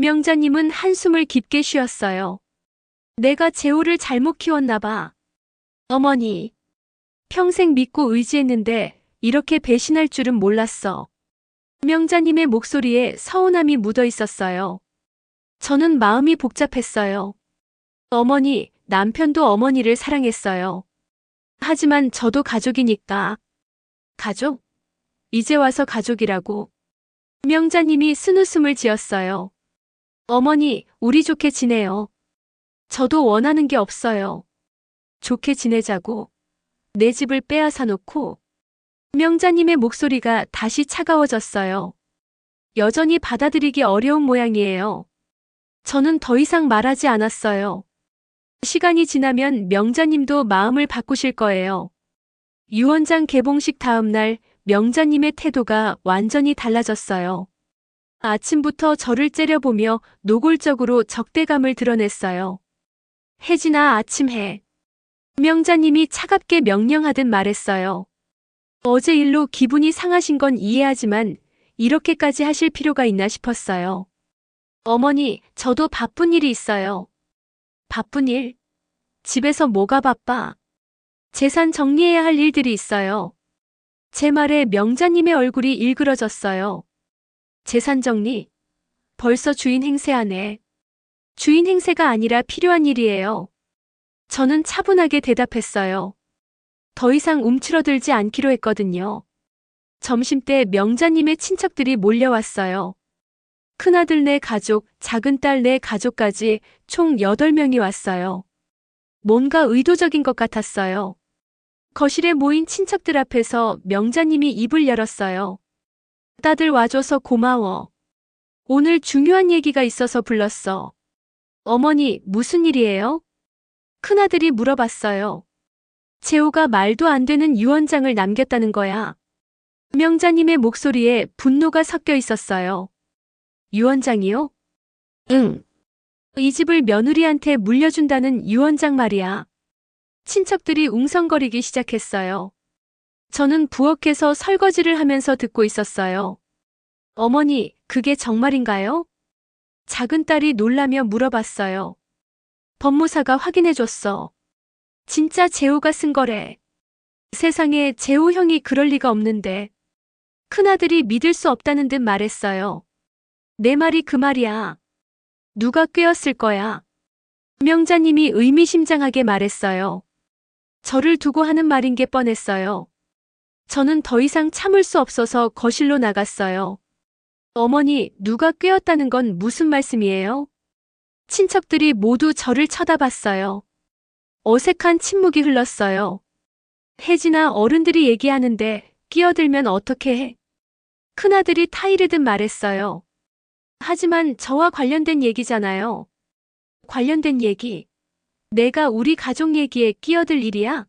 S2: 명자님은 한숨을 깊게 쉬었어요. 내가 재호를 잘못 키웠나 봐. 어머니, 평생 믿고 의지했는데 이렇게 배신할 줄은 몰랐어. 명자님의 목소리에 서운함이 묻어 있었어요. 저는 마음이 복잡했어요. 어머니, 남편도 어머니를 사랑했어요. 하지만 저도 가족이니까. 가족? 이제 와서 가족이라고. 명자님이 쓴웃음을 지었어요. 어머니, 우리 좋게 지내요. 저도 원하는 게 없어요. 좋게 지내자고. 내 집을 빼앗아 놓고. 명자님의 목소리가 다시 차가워졌어요. 여전히 받아들이기 어려운 모양이에요. 저는 더 이상 말하지 않았어요. 시간이 지나면 명자님도 마음을 바꾸실 거예요. 유언장 개봉식 다음 날 명자님의 태도가 완전히 달라졌어요. 아침부터 저를 째려보며 노골적으로 적대감을 드러냈어요. 혜진아, 아침해. 명자님이 차갑게 명령하듯 말했어요. 어제 일로 기분이 상하신 건 이해하지만 이렇게까지 하실 필요가 있나 싶었어요. 어머니, 저도 바쁜 일이 있어요. 바쁜 일? 집에서 뭐가 바빠? 재산 정리해야 할 일들이 있어요. 제 말에 명자님의 얼굴이 일그러졌어요. 재산 정리? 벌써 주인 행세하네. 주인 행세가 아니라 필요한 일이에요. 저는 차분하게 대답했어요. 더 이상 움츠러들지 않기로 했거든요. 점심때 명자님의 친척들이 몰려왔어요. 큰아들 네 가족, 작은딸 네 가족까지 총 8명이 왔어요. 뭔가 의도적인 것 같았어요. 거실에 모인 친척들 앞에서 명자님이 입을 열었어요. 다들 와줘서 고마워. 오늘 중요한 얘기가 있어서 불렀어. 어머니, 무슨 일이에요? 큰아들이 물어봤어요. 재호가 말도 안 되는 유언장을 남겼다는 거야. 명자님의 목소리에 분노가 섞여 있었어요. 유언장이요? 응. 이 집을 며느리한테 물려준다는 유언장 말이야. 친척들이 웅성거리기 시작했어요. 저는 부엌에서 설거지를 하면서 듣고 있었어요. 어머니, 그게 정말인가요? 작은 딸이 놀라며 물어봤어요. 법무사가 확인해줬어. 진짜 재호가 쓴 거래. 세상에 재호 형이 그럴 리가 없는데. 큰아들이 믿을 수 없다는 듯 말했어요. 내 말이 그 말이야. 누가 꿰었을 거야. 명자님이 의미심장하게 말했어요. 저를 두고 하는 말인 게 뻔했어요. 저는 더 이상 참을 수 없어서 거실로 나갔어요. 어머니, 누가 꿰었다는 건 무슨 말씀이에요? 친척들이 모두 저를 쳐다봤어요. 어색한 침묵이 흘렀어요. 혜진아, 어른들이 얘기하는데 끼어들면 어떻게 해? 큰아들이 타이르듯 말했어요. 하지만 저와 관련된 얘기잖아요. 관련된 얘기. 내가 우리 가족 얘기에 끼어들 일이야?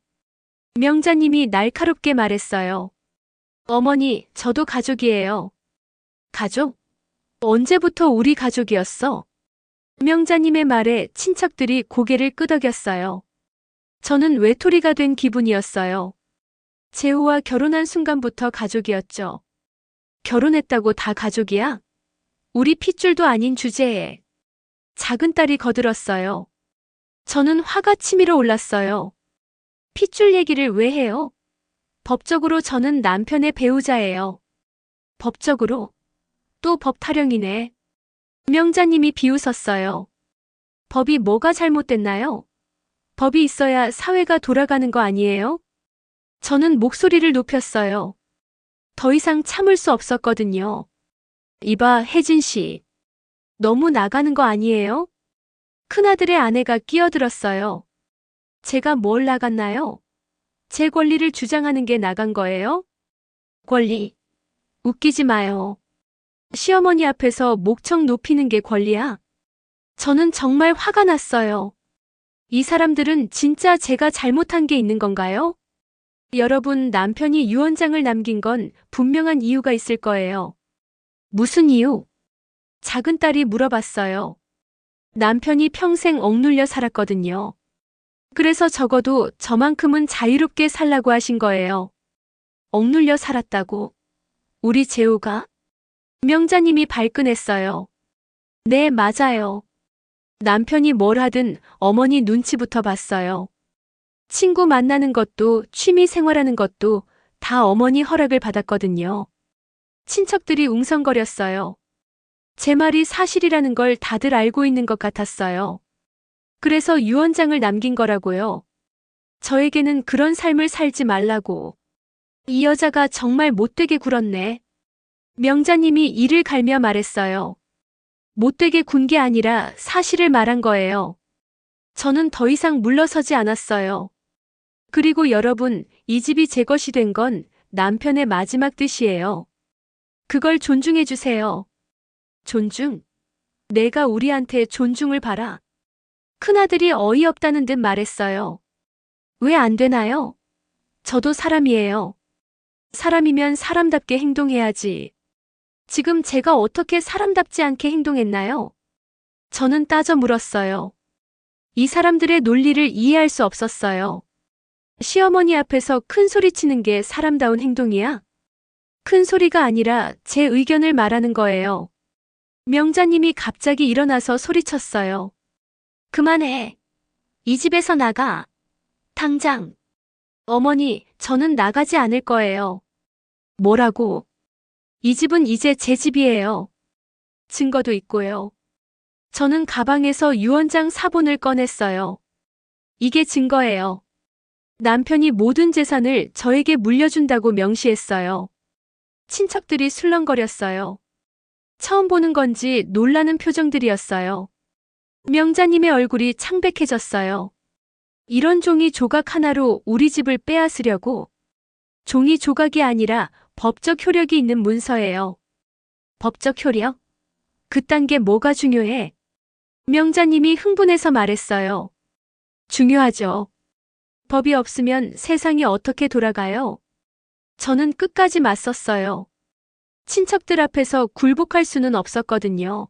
S2: 명자님이 날카롭게 말했어요. 어머니, 저도 가족이에요. 가족? 언제부터 우리 가족이었어? 명자님의 말에 친척들이 고개를 끄덕였어요. 저는 외톨이가 된 기분이었어요. 재호와 결혼한 순간부터 가족이었죠. 결혼했다고 다 가족이야? 우리 핏줄도 아닌 주제에. 작은 딸이 거들었어요. 저는 화가 치밀어 올랐어요. 핏줄 얘기를 왜 해요? 법적으로 저는 남편의 배우자예요. 법적으로? 또 법 타령이네. 명자님이 비웃었어요. 법이 뭐가 잘못됐나요? 법이 있어야 사회가 돌아가는 거 아니에요? 저는 목소리를 높였어요. 더 이상 참을 수 없었거든요. 이봐, 혜진 씨. 너무 나가는 거 아니에요? 큰아들의 아내가 끼어들었어요. 제가 뭘 나갔나요? 제 권리를 주장하는 게 나간 거예요? 권리. 웃기지 마요. 시어머니 앞에서 목청 높이는 게 권리야? 저는 정말 화가 났어요. 이 사람들은 진짜 제가 잘못한 게 있는 건가요? 여러분, 남편이 유언장을 남긴 건 분명한 이유가 있을 거예요. 무슨 이유? 작은 딸이 물어봤어요. 남편이 평생 억눌려 살았거든요. 그래서 적어도 저만큼은 자유롭게 살라고 하신 거예요. 억눌려 살았다고? 우리 재호가? 명자님이 발끈했어요. 네, 맞아요. 남편이 뭘 하든 어머니 눈치부터 봤어요. 친구 만나는 것도 취미 생활하는 것도 다 어머니 허락을 받았거든요. 친척들이 웅성거렸어요. 제 말이 사실이라는 걸 다들 알고 있는 것 같았어요. 그래서 유언장을 남긴 거라고요. 저에게는 그런 삶을 살지 말라고. 이 여자가 정말 못되게 굴었네. 명자님이 이를 갈며 말했어요. 못되게 군 게 아니라 사실을 말한 거예요. 저는 더 이상 물러서지 않았어요. 그리고 여러분, 이 집이 제 것이 된 건 남편의 마지막 뜻이에요. 그걸 존중해 주세요. 존중? 내가 우리한테 존중을 바라. 큰아들이 어이없다는 듯 말했어요. 왜 안 되나요? 저도 사람이에요. 사람이면 사람답게 행동해야지. 지금 제가 어떻게 사람답지 않게 행동했나요? 저는 따져 물었어요. 이 사람들의 논리를 이해할 수 없었어요. 시어머니 앞에서 큰 소리 치는 게 사람다운 행동이야? 큰 소리가 아니라 제 의견을 말하는 거예요. 명자님이 갑자기 일어나서 소리쳤어요. 그만해. 이 집에서 나가. 당장. 어머니, 저는 나가지 않을 거예요. 뭐라고? 이 집은 이제 제 집이에요. 증거도 있고요. 저는 가방에서 유언장 사본을 꺼냈어요. 이게 증거예요. 남편이 모든 재산을 저에게 물려준다고 명시했어요. 친척들이 술렁거렸어요. 처음 보는 건지 놀라는 표정들이었어요. 명자님의 얼굴이 창백해졌어요. 이런 종이 조각 하나로 우리 집을 빼앗으려고. 종이 조각이 아니라 법적 효력이 있는 문서예요. 법적 효력? 그딴 게 뭐가 중요해? 명자님이 흥분해서 말했어요. 중요하죠. 법이 없으면 세상이 어떻게 돌아가요? 저는 끝까지 맞섰어요. 친척들 앞에서 굴복할 수는 없었거든요.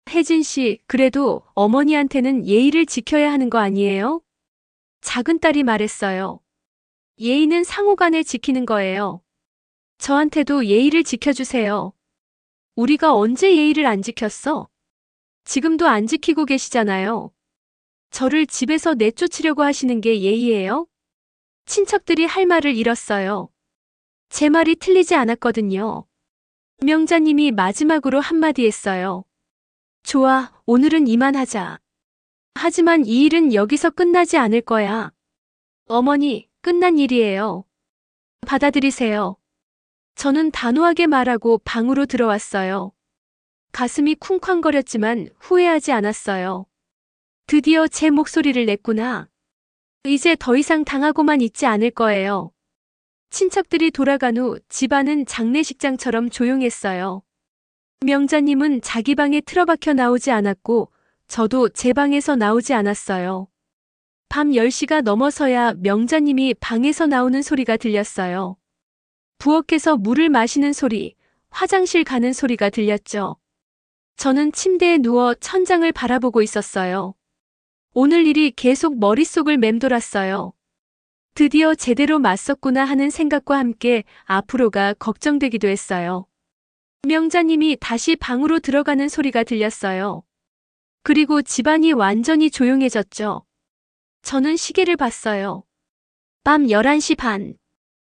S2: 혜진 씨, 그래도 어머니한테는 예의를 지켜야 하는 거 아니에요? 작은 딸이 말했어요. 예의는 상호간에 지키는 거예요. 저한테도 예의를 지켜주세요. 우리가 언제 예의를 안 지켰어? 지금도 안 지키고 계시잖아요. 저를 집에서 내쫓으려고 하시는 게 예의예요? 친척들이 할 말을 잃었어요. 제 말이 틀리지 않았거든요. 명자님이 마지막으로 한마디 했어요. 좋아, 오늘은 이만하자. 하지만 이 일은 여기서 끝나지 않을 거야. 어머니, 끝난 일이에요. 받아들이세요. 저는 단호하게 말하고 방으로 들어왔어요. 가슴이 쿵쾅거렸지만 후회하지 않았어요. 드디어 제 목소리를 냈구나. 이제 더 이상 당하고만 있지 않을 거예요. 친척들이 돌아간 후 집안은 장례식장처럼 조용했어요. 명자님은 자기 방에 틀어박혀 나오지 않았고 저도 제 방에서 나오지 않았어요. 밤 10시가 넘어서야 명자님이 방에서 나오는 소리가 들렸어요. 부엌에서 물을 마시는 소리, 화장실 가는 소리가 들렸죠. 저는 침대에 누워 천장을 바라보고 있었어요. 오늘 일이 계속 머릿속을 맴돌았어요. 드디어 제대로 맞섰구나 하는 생각과 함께 앞으로가 걱정되기도 했어요. 명자님이 다시 방으로 들어가는 소리가 들렸어요. 그리고 집안이 완전히 조용해졌죠. 저는 시계를 봤어요. 밤 11시 반.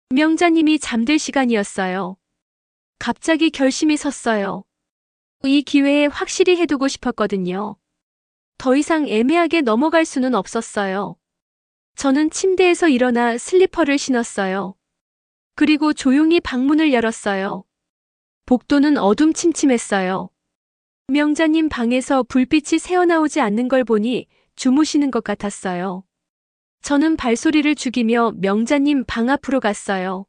S2: 명자님이 잠들 시간이었어요. 갑자기 결심이 섰어요. 이 기회에 확실히 해두고 싶었거든요. 더 이상 애매하게 넘어갈 수는 없었어요. 저는 침대에서 일어나 슬리퍼를 신었어요. 그리고 조용히 방문을 열었어요. 복도는 어둠침침했어요. 명자님 방에서 불빛이 새어나오지 않는 걸 보니 주무시는 것 같았어요. 저는 발소리를 죽이며 명자님 방 앞으로 갔어요.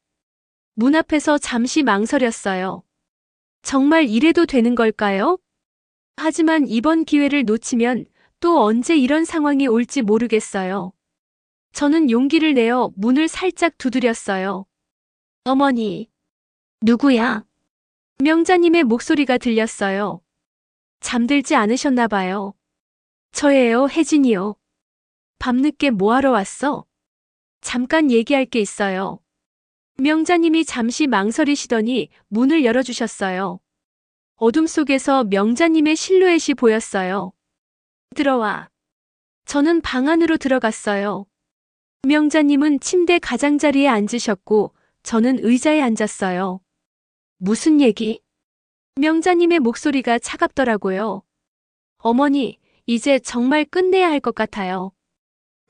S2: 문 앞에서 잠시 망설였어요. 정말 이래도 되는 걸까요? 하지만 이번 기회를 놓치면 또 언제 이런 상황이 올지 모르겠어요. 저는 용기를 내어 문을 살짝 두드렸어요. 어머니. 누구야? 명자님의 목소리가 들렸어요. 잠들지 않으셨나 봐요. 저예요, 혜진이요. 밤늦게 뭐하러 왔어? 잠깐 얘기할 게 있어요. 명자님이 잠시 망설이시더니 문을 열어주셨어요. 어둠 속에서 명자님의 실루엣이 보였어요. 들어와. 저는 방 안으로 들어갔어요. 명자님은 침대 가장자리에 앉으셨고 저는 의자에 앉았어요. 무슨 얘기? 명자님의 목소리가 차갑더라고요. 어머니, 이제 정말 끝내야 할 것 같아요.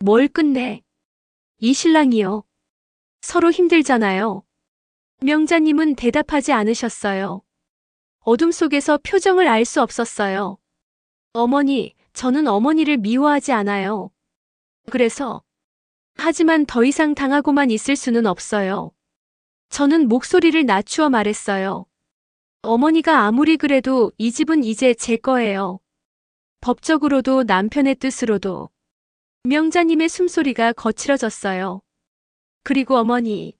S2: 뭘 끝내? 이 신랑이요. 서로 힘들잖아요. 명자님은 대답하지 않으셨어요. 어둠 속에서 표정을 알 수 없었어요. 어머니, 저는 어머니를 미워하지 않아요. 그래서, 하지만 더 이상 당하고만 있을 수는 없어요. 저는 목소리를 낮추어 말했어요. 어머니가 아무리 그래도 이 집은 이제 제 거예요. 법적으로도 남편의 뜻으로도. 명자님의 숨소리가 거칠어졌어요. 그리고 어머니.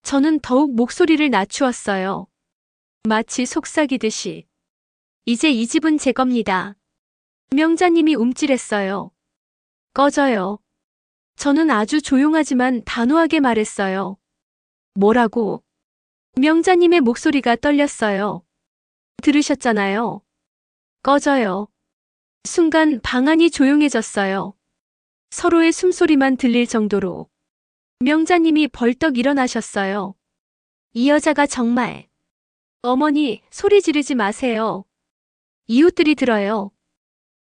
S2: 저는 더욱 목소리를 낮추었어요. 마치 속삭이듯이. 이제 이 집은 제 겁니다. 명자님이 움찔했어요. 꺼져요. 저는 아주 조용하지만 단호하게 말했어요. 뭐라고? 명자님의 목소리가 떨렸어요. 들으셨잖아요. 꺼져요. 순간 방 안이 조용해졌어요. 서로의 숨소리만 들릴 정도로. 명자님이 벌떡 일어나셨어요. 이 여자가 정말. 어머니, 소리 지르지 마세요. 이웃들이 들어요.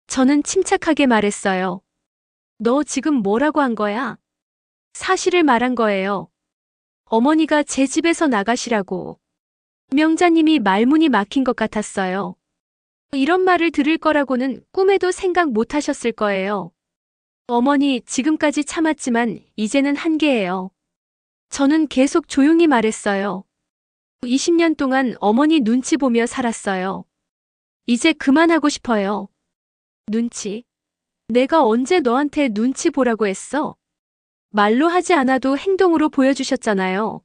S2: 저는 침착하게 말했어요. 너 지금 뭐라고 한 거야? 사실을 말한 거예요. 어머니가 제 집에서 나가시라고. 명자님이 말문이 막힌 것 같았어요. 이런 말을 들을 거라고는 꿈에도 생각 못 하셨을 거예요. 어머니, 지금까지 참았지만 이제는 한계예요. 저는 계속 조용히 말했어요. 20년 동안 어머니 눈치 보며 살았어요. 이제 그만하고 싶어요. 눈치? 내가 언제 너한테 눈치 보라고 했어? 말로 하지 않아도 행동으로 보여주셨잖아요.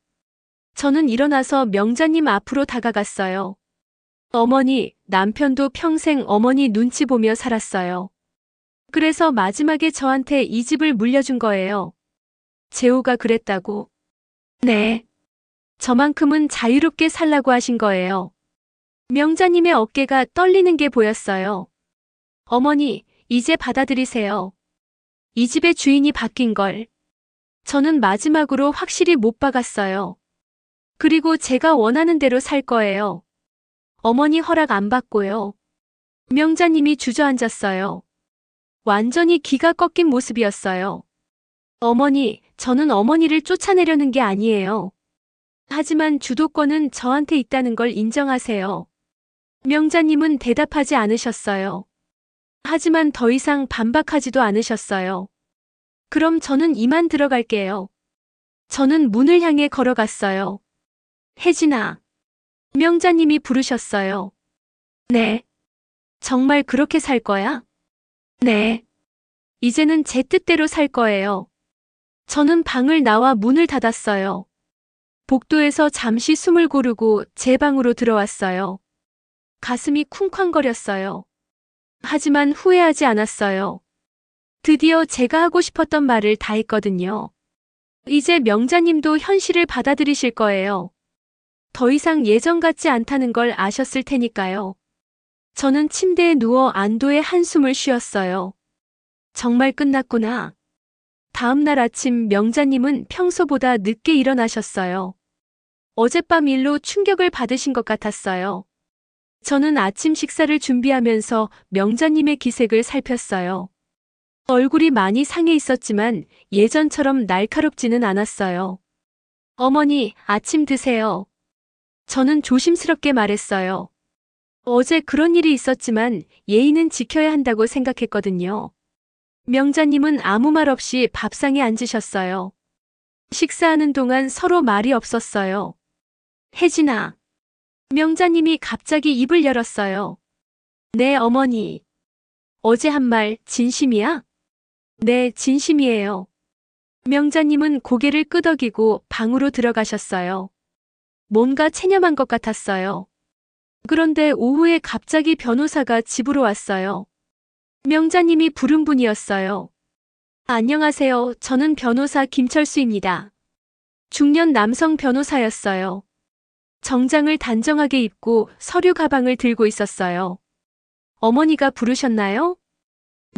S2: 저는 일어나서 명자님 앞으로 다가갔어요. 어머니, 남편도 평생 어머니 눈치 보며 살았어요. 그래서 마지막에 저한테 이 집을 물려준 거예요. 재호가 그랬다고. 네. 저만큼은 자유롭게 살라고 하신 거예요. 명자님의 어깨가 떨리는 게 보였어요. 어머니, 이제 받아들이세요. 이 집의 주인이 바뀐 걸. 저는 마지막으로 확실히 못 박았어요. 그리고 제가 원하는 대로 살 거예요. 어머니 허락 안 받고요. 명자님이 주저앉았어요. 완전히 기가 꺾인 모습이었어요. 어머니, 저는 어머니를 쫓아내려는 게 아니에요. 하지만 주도권은 저한테 있다는 걸 인정하세요. 명자님은 대답하지 않으셨어요. 하지만 더 이상 반박하지도 않으셨어요. 그럼 저는 이만 들어갈게요. 저는 문을 향해 걸어갔어요. 혜진아. 명자님이 부르셨어요. 네. 정말 그렇게 살 거야? 네. 이제는 제 뜻대로 살 거예요. 저는 방을 나와 문을 닫았어요. 복도에서 잠시 숨을 고르고 제 방으로 들어왔어요. 가슴이 쿵쾅거렸어요. 하지만 후회하지 않았어요. 드디어 제가 하고 싶었던 말을 다 했거든요. 이제 명자님도 현실을 받아들이실 거예요. 더 이상 예전 같지 않다는 걸 아셨을 테니까요. 저는 침대에 누워 안도의 한숨을 쉬었어요. 정말 끝났구나. 다음 날 아침 명자님은 평소보다 늦게 일어나셨어요. 어젯밤 일로 충격을 받으신 것 같았어요. 저는 아침 식사를 준비하면서 명자님의 기색을 살폈어요. 얼굴이 많이 상해 있었지만 예전처럼 날카롭지는 않았어요. 어머니, 아침 드세요. 저는 조심스럽게 말했어요. 어제 그런 일이 있었지만 예의는 지켜야 한다고 생각했거든요. 명자님은 아무 말 없이 밥상에 앉으셨어요. 식사하는 동안 서로 말이 없었어요. 혜진아. 명자님이 갑자기 입을 열었어요. 네, 어머니. 어제 한 말 진심이야? 네, 진심이에요. 명자님은 고개를 끄덕이고 방으로 들어가셨어요. 뭔가 체념한 것 같았어요. 그런데 오후에 갑자기 변호사가 집으로 왔어요. 명자님이 부른 분이었어요. 안녕하세요. 저는 변호사 김철수입니다. 중년 남성 변호사였어요. 정장을 단정하게 입고 서류 가방을 들고 있었어요. 어머니가 부르셨나요?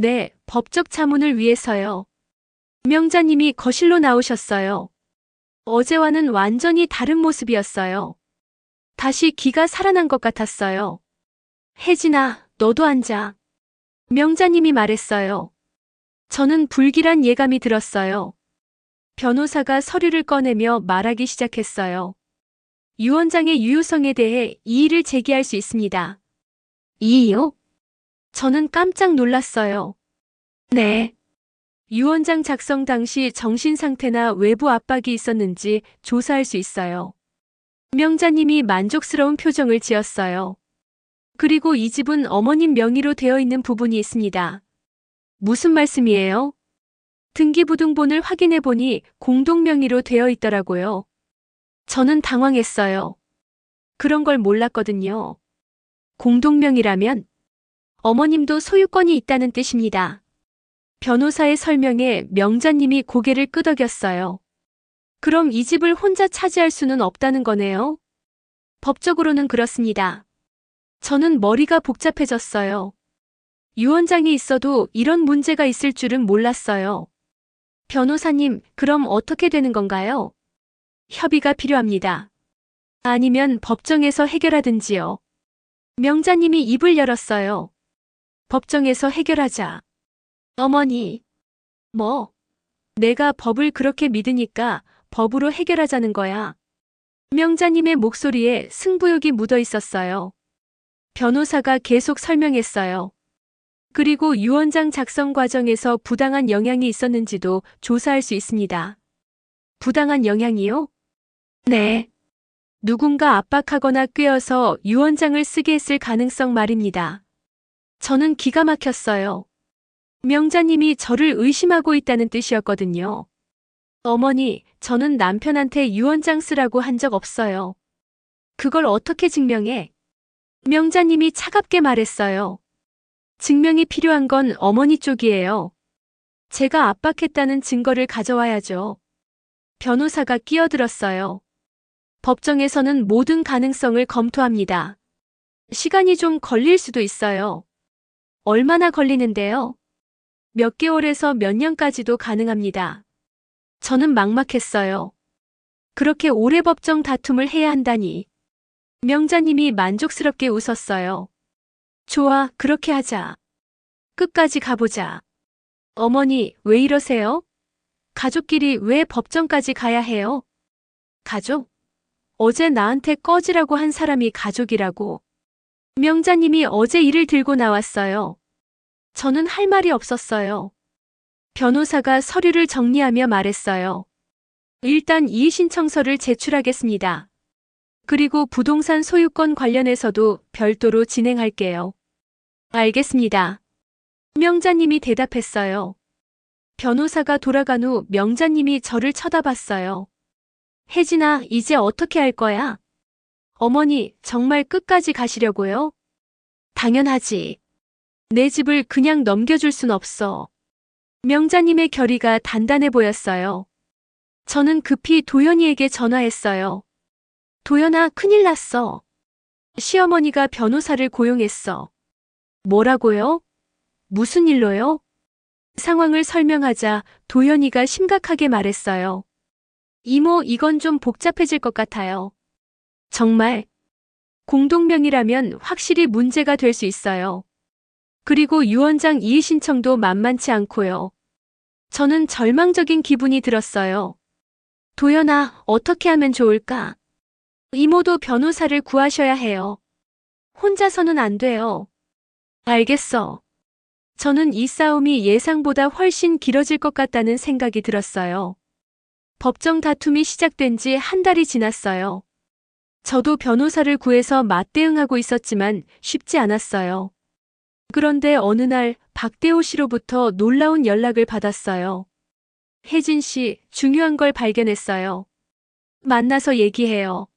S2: 네, 법적 자문을 위해서요. 명자님이 거실로 나오셨어요. 어제와는 완전히 다른 모습이었어요. 다시 기가 살아난 것 같았어요. 혜진아, 너도 앉아. 명자님이 말했어요. 저는 불길한 예감이 들었어요. 변호사가 서류를 꺼내며 말하기 시작했어요. 유 원장의 유효성에 대해 이의를 제기할 수 있습니다. 이의요? 저는 깜짝 놀랐어요. 네. 유 원장 작성 당시 정신 상태나 외부 압박이 있었는지 조사할 수 있어요. 명자님이 만족스러운 표정을 지었어요. 그리고 이 집은 어머님 명의로 되어 있는 부분이 있습니다. 무슨 말씀이에요? 등기부등본을 확인해 보니 공동 명의로 되어 있더라고요. 저는 당황했어요. 그런 걸 몰랐거든요. 공동 명의라면 어머님도 소유권이 있다는 뜻입니다. 변호사의 설명에 명자님이 고개를 끄덕였어요. 그럼 이 집을 혼자 차지할 수는 없다는 거네요? 법적으로는 그렇습니다. 저는 머리가 복잡해졌어요. 유 원장이 있어도 이런 문제가 있을 줄은 몰랐어요. 변호사님, 그럼 어떻게 되는 건가요? 협의가 필요합니다. 아니면 법정에서 해결하든지요. 명자님이 입을 열었어요. 법정에서 해결하자. 어머니. 뭐? 내가 법을 그렇게 믿으니까 법으로 해결하자는 거야. 명자님의 목소리에 승부욕이 묻어 있었어요. 변호사가 계속 설명했어요. 그리고 유 원장 작성 과정에서 부당한 영향이 있었는지도 조사할 수 있습니다. 부당한 영향이요? 네. 누군가 압박하거나 꿰어서 유 원장을 쓰게 했을 가능성 말입니다. 저는 기가 막혔어요. 명자님이 저를 의심하고 있다는 뜻이었거든요. 어머니, 저는 남편한테 유 원장 쓰라고 한 적 없어요. 그걸 어떻게 증명해? 명자님이 차갑게 말했어요. 증명이 필요한 건 어머니 쪽이에요. 제가 압박했다는 증거를 가져와야죠. 변호사가 끼어들었어요. 법정에서는 모든 가능성을 검토합니다. 시간이 좀 걸릴 수도 있어요. 얼마나 걸리는데요? 몇 개월에서 몇 년까지도 가능합니다. 저는 막막했어요. 그렇게 오래 법정 다툼을 해야 한다니. 명자님이 만족스럽게 웃었어요. 좋아, 그렇게 하자. 끝까지 가보자. 어머니, 왜 이러세요? 가족끼리 왜 법정까지 가야 해요? 가족? 어제 나한테 꺼지라고 한 사람이 가족이라고. 명자님이 어제 일을 들고 나왔어요. 저는 할 말이 없었어요. 변호사가 서류를 정리하며 말했어요. 일단 이의신청서를 제출하겠습니다. 그리고 부동산 소유권 관련해서도 별도로 진행할게요. 알겠습니다. 명자님이 대답했어요. 변호사가 돌아간 후 명자님이 저를 쳐다봤어요. 혜진아, 이제 어떻게 할 거야? 어머니, 정말 끝까지 가시려고요? 당연하지. 내 집을 그냥 넘겨줄 순 없어. 명자님의 결의가 단단해 보였어요. 저는 급히 도연이에게 전화했어요. 도연아, 큰일 났어. 시어머니가 변호사를 고용했어. 뭐라고요? 무슨 일로요? 상황을 설명하자 도연이가 심각하게 말했어요. 이모, 이건 좀 복잡해질 것 같아요. 정말? 공동명의라면 확실히 문제가 될 수 있어요. 그리고 유 원장 이의 신청도 만만치 않고요. 저는 절망적인 기분이 들었어요. 도연아, 어떻게 하면 좋을까? 이모도 변호사를 구하셔야 해요. 혼자서는 안 돼요. 알겠어. 저는 이 싸움이 예상보다 훨씬 길어질 것 같다는 생각이 들었어요. 법정 다툼이 시작된 지 한 달이 지났어요. 저도 변호사를 구해서 맞대응하고 있었지만 쉽지 않았어요. 그런데 어느 날 박대호 씨로부터 놀라운 연락을 받았어요. 혜진 씨, 중요한 걸 발견했어요. 만나서 얘기해요.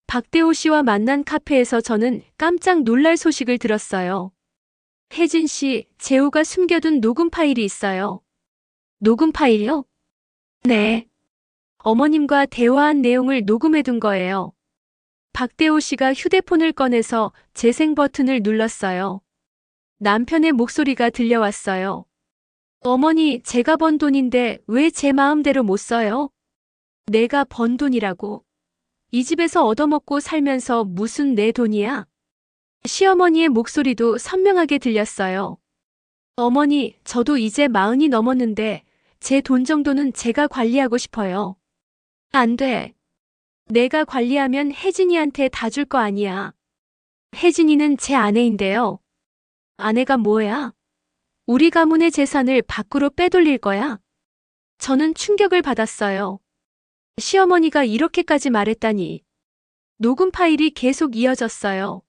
S2: 박대호 씨와 만난 카페에서 저는 깜짝 놀랄 소식을 들었어요. 혜진 씨, 재호가 숨겨둔 녹음 파일이 있어요. 녹음 파일이요? 네. 어머님과 대화한 내용을 녹음해둔 거예요. 박대호 씨가 휴대폰을 꺼내서 재생 버튼을 눌렀어요. 남편의 목소리가 들려왔어요. 어머니, 제가 번 돈인데 왜 제 마음대로 못 써요? 내가 번 돈이라고. 이 집에서 얻어먹고 살면서 무슨 내 돈이야? 시어머니의 목소리도 선명하게 들렸어요. 어머니, 저도 이제 40이 넘었는데 제 돈 정도는 제가 관리하고 싶어요. 안 돼. 내가 관리하면 혜진이한테 다 줄 거 아니야. 혜진이는 제 아내인데요. 아내가 뭐야? 우리 가문의 재산을 밖으로 빼돌릴 거야? 저는 충격을 받았어요. 시어머니가 이렇게까지 말했다니. 녹음 파일이 계속 이어졌어요.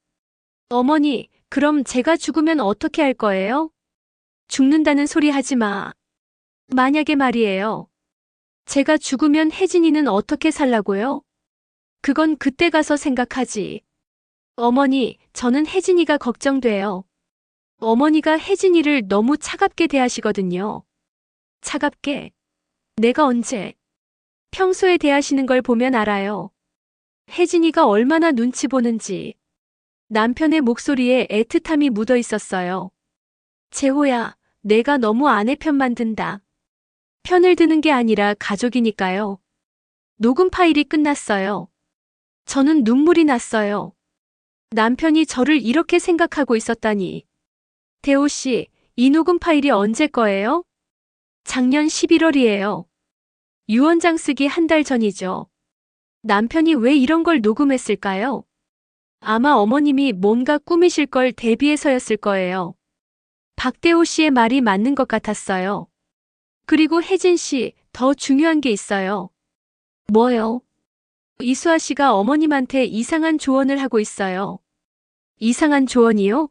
S2: 어머니, 그럼 제가 죽으면 어떻게 할 거예요? 죽는다는 소리 하지 마. 만약에 말이에요. 제가 죽으면 혜진이는 어떻게 살라고요? 그건 그때 가서 생각하지. 어머니, 저는 혜진이가 걱정돼요. 어머니가 혜진이를 너무 차갑게 대하시거든요. 차갑게? 내가 언제? 평소에 대하시는 걸 보면 알아요. 혜진이가 얼마나 눈치 보는지. 남편의 목소리에 애틋함이 묻어 있었어요. 재호야, 내가 너무 아내 편만 든다. 편을 드는 게 아니라 가족이니까요. 녹음 파일이 끝났어요. 저는 눈물이 났어요. 남편이 저를 이렇게 생각하고 있었다니. 대호 씨, 이 녹음 파일이 언제 거예요? 작년 11월이에요. 유언장 쓰기 한 달 전이죠. 남편이 왜 이런 걸 녹음했을까요? 아마 어머님이 뭔가 꾸미실 걸 대비해서였을 거예요. 박대호 씨의 말이 맞는 것 같았어요. 그리고 혜진 씨, 더 중요한 게 있어요. 뭐요? 이수아 씨가 어머님한테 이상한 조언을 하고 있어요. 이상한 조언이요?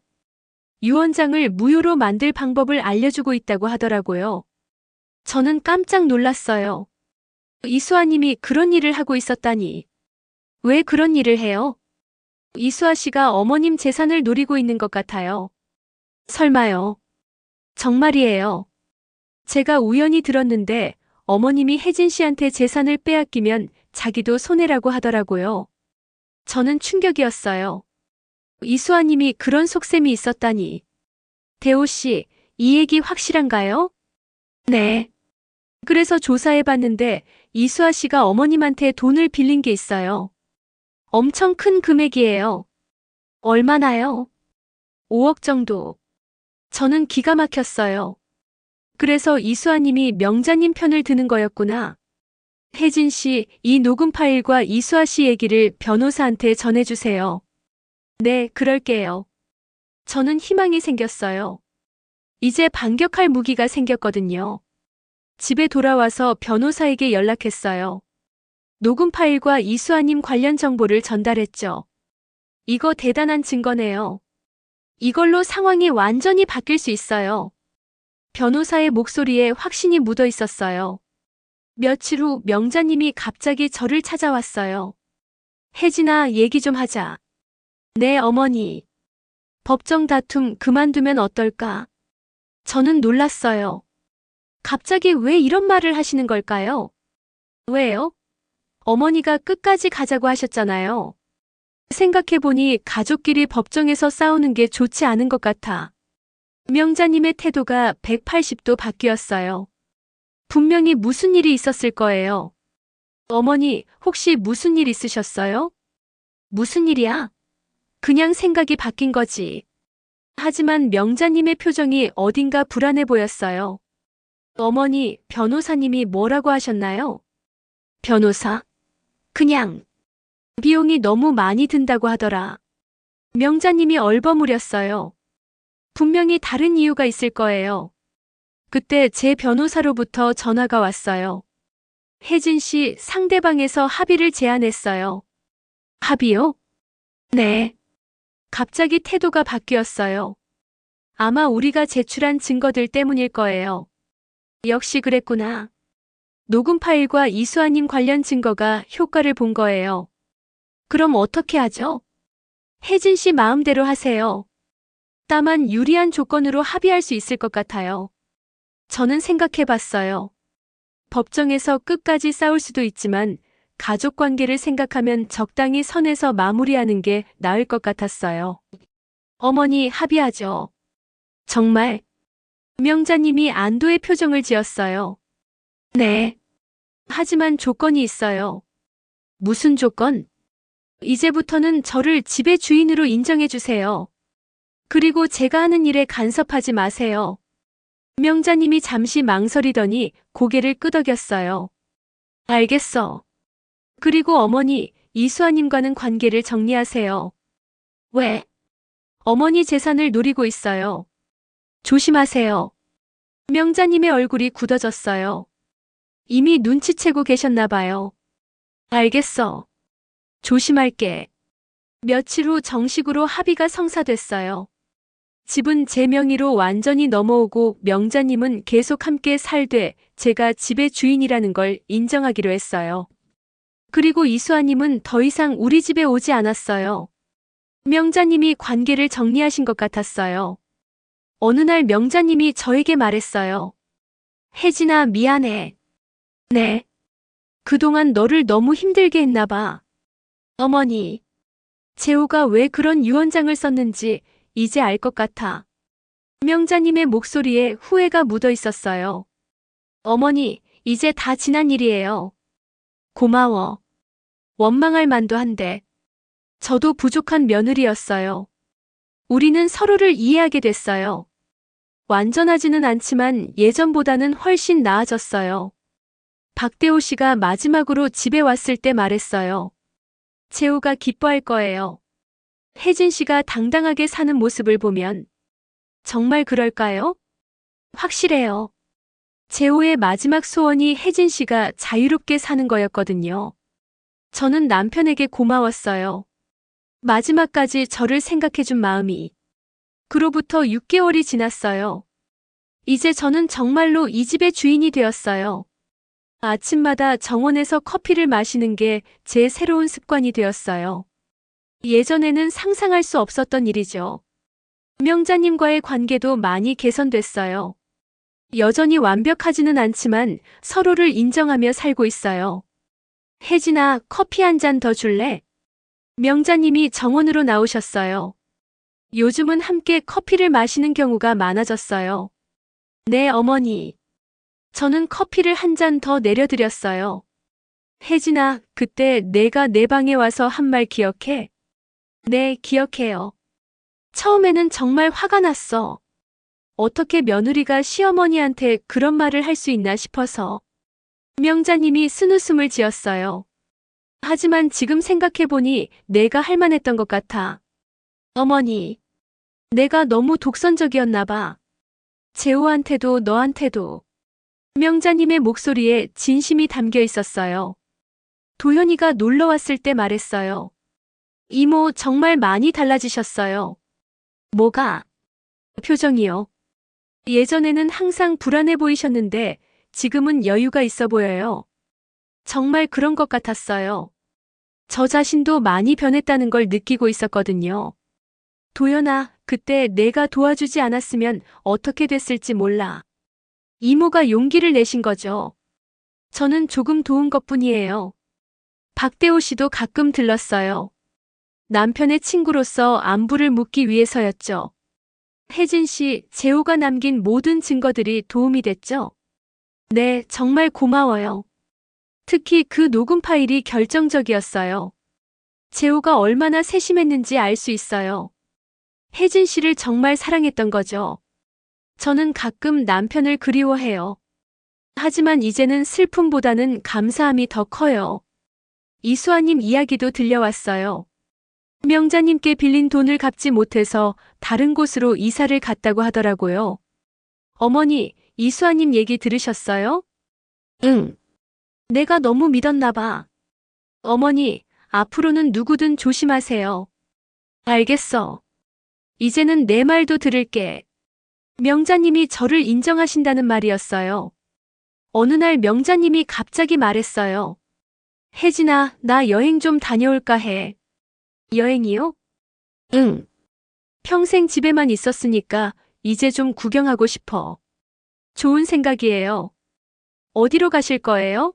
S2: 유언장을 무효로 만들 방법을 알려주고 있다고 하더라고요. 저는 깜짝 놀랐어요. 이수아님이 그런 일을 하고 있었다니. 왜 그런 일을 해요? 이수아 씨가 어머님 재산을 노리고 있는 것 같아요. 설마요. 정말이에요. 제가 우연히 들었는데 어머님이 혜진 씨한테 재산을 빼앗기면 자기도 손해라고 하더라고요. 저는 충격이었어요. 이수아님이 그런 속셈이 있었다니. 대호 씨, 이 얘기 확실한가요? 네. 그래서 조사해봤는데 이수아 씨가 어머님한테 돈을 빌린 게 있어요. 엄청 큰 금액이에요. 얼마나요? 5억 정도. 저는 기가 막혔어요. 그래서 이수아님이 명자님 편을 드는 거였구나. 혜진 씨, 이 녹음 파일과 이수아 씨 얘기를 변호사한테 전해주세요. 네, 그럴게요. 저는 희망이 생겼어요. 이제 반격할 무기가 생겼거든요. 집에 돌아와서 변호사에게 연락했어요. 녹음 파일과 이수아님 관련 정보를 전달했죠. 이거 대단한 증거네요. 이걸로 상황이 완전히 바뀔 수 있어요. 변호사의 목소리에 확신이 묻어 있었어요. 며칠 후 명자님이 갑자기 저를 찾아왔어요. 혜진아, 얘기 좀 하자. 네, 어머니. 법정 다툼 그만두면 어떨까? 저는 놀랐어요. 갑자기 왜 이런 말을 하시는 걸까요? 왜요? 어머니가 끝까지 가자고 하셨잖아요. 생각해보니 가족끼리 법정에서 싸우는 게 좋지 않은 것 같아. 명자님의 태도가 180도 바뀌었어요. 분명히 무슨 일이 있었을 거예요. 어머니, 혹시 무슨 일 있으셨어요? 무슨 일이야? 그냥 생각이 바뀐 거지. 하지만 명자님의 표정이 어딘가 불안해 보였어요. 어머니, 변호사님이 뭐라고 하셨나요? 변호사? 그냥 비용이 너무 많이 든다고 하더라. 명자님이 얼버무렸어요. 분명히 다른 이유가 있을 거예요. 그때 제 변호사로부터 전화가 왔어요. 혜진 씨, 상대방에서 합의를 제안했어요. 합의요? 네. 갑자기 태도가 바뀌었어요. 아마 우리가 제출한 증거들 때문일 거예요. 역시 그랬구나. 녹음 파일과 이수아님 관련 증거가 효과를 본 거예요. 그럼 어떻게 하죠? 혜진 씨 마음대로 하세요. 다만 유리한 조건으로 합의할 수 있을 것 같아요. 저는 생각해봤어요. 법정에서 끝까지 싸울 수도 있지만 가족 관계를 생각하면 적당히 선에서 마무리하는 게 나을 것 같았어요. 어머니, 합의하죠. 정말? 명자님이 안도의 표정을 지었어요. 네. 하지만 조건이 있어요. 무슨 조건? 이제부터는 저를 집의 주인으로 인정해 주세요. 그리고 제가 하는 일에 간섭하지 마세요. 명자님이 잠시 망설이더니 고개를 끄덕였어요. 알겠어. 그리고 어머니, 이수아님과는 관계를 정리하세요. 왜? 어머니 재산을 노리고 있어요. 조심하세요. 명자님의 얼굴이 굳어졌어요. 이미 눈치채고 계셨나 봐요. 알겠어. 조심할게. 며칠 후 정식으로 합의가 성사됐어요. 집은 제 명의로 완전히 넘어오고 명자님은 계속 함께 살되 제가 집의 주인이라는 걸 인정하기로 했어요. 그리고 이수아님은 더 이상 우리 집에 오지 않았어요. 명자님이 관계를 정리하신 것 같았어요. 어느 날 명자님이 저에게 말했어요. 혜진아, 미안해. 네. 그동안 너를 너무 힘들게 했나 봐. 어머니. 재호가 왜 그런 유언장을 썼는지 이제 알 것 같아. 명자님의 목소리에 후회가 묻어 있었어요. 어머니, 이제 다 지난 일이에요. 고마워. 원망할 만도 한데. 저도 부족한 며느리였어요. 우리는 서로를 이해하게 됐어요. 완전하지는 않지만 예전보다는 훨씬 나아졌어요. 박대호 씨가 마지막으로 집에 왔을 때 말했어요. 재호가 기뻐할 거예요. 혜진 씨가 당당하게 사는 모습을 보면. 정말 그럴까요? 확실해요. 재호의 마지막 소원이 혜진 씨가 자유롭게 사는 거였거든요. 저는 남편에게 고마웠어요. 마지막까지 저를 생각해준 마음이. 그로부터 6개월이 지났어요. 이제 저는 정말로 이 집의 주인이 되었어요. 아침마다 정원에서 커피를 마시는 게 제 새로운 습관이 되었어요. 예전에는 상상할 수 없었던 일이죠. 명자님과의 관계도 많이 개선됐어요. 여전히 완벽하지는 않지만 서로를 인정하며 살고 있어요. 혜진아, 커피 한 잔 더 줄래? 명자님이 정원으로 나오셨어요. 요즘은 함께 커피를 마시는 경우가 많아졌어요. 네, 어머니. 저는 커피를 한 잔 더 내려드렸어요. 혜진아, 그때 내가 내 방에 와서 한 말 기억해? 네, 기억해요. 처음에는 정말 화가 났어. 어떻게 며느리가 시어머니한테 그런 말을 할 수 있나 싶어서. 명자님이 쓴웃음을 지었어요. 하지만 지금 생각해보니 내가 할 만했던 것 같아. 어머니, 내가 너무 독선적이었나 봐. 재호한테도 너한테도. 명자님의 목소리에 진심이 담겨 있었어요. 도현이가 놀러 왔을 때 말했어요. 이모 정말 많이 달라지셨어요. 뭐가? 표정이요. 예전에는 항상 불안해 보이셨는데 지금은 여유가 있어 보여요. 정말 그런 것 같았어요. 저 자신도 많이 변했다는 걸 느끼고 있었거든요. 도연아, 그때 내가 도와주지 않았으면 어떻게 됐을지 몰라. 이모가 용기를 내신 거죠. 저는 조금 도운 것뿐이에요. 박대호 씨도 가끔 들렀어요. 남편의 친구로서 안부를 묻기 위해서였죠. 혜진 씨, 재호가 남긴 모든 증거들이 도움이 됐죠? 네, 정말 고마워요. 특히 그 녹음 파일이 결정적이었어요. 재호가 얼마나 세심했는지 알 수 있어요. 혜진 씨를 정말 사랑했던 거죠. 저는 가끔 남편을 그리워해요. 하지만 이제는 슬픔보다는 감사함이 더 커요. 이수아님 이야기도 들려왔어요. 명자님께 빌린 돈을 갚지 못해서 다른 곳으로 이사를 갔다고 하더라고요. 어머니, 이수아님 얘기 들으셨어요? 응. 내가 너무 믿었나 봐. 어머니, 앞으로는 누구든 조심하세요. 알겠어. 이제는 내 말도 들을게. 명자님이 저를 인정하신다는 말이었어요. 어느 날 명자님이 갑자기 말했어요. 혜진아, 나 여행 좀 다녀올까 해. 여행이요? 응. 평생 집에만 있었으니까 이제 좀 구경하고 싶어. 좋은 생각이에요. 어디로 가실 거예요?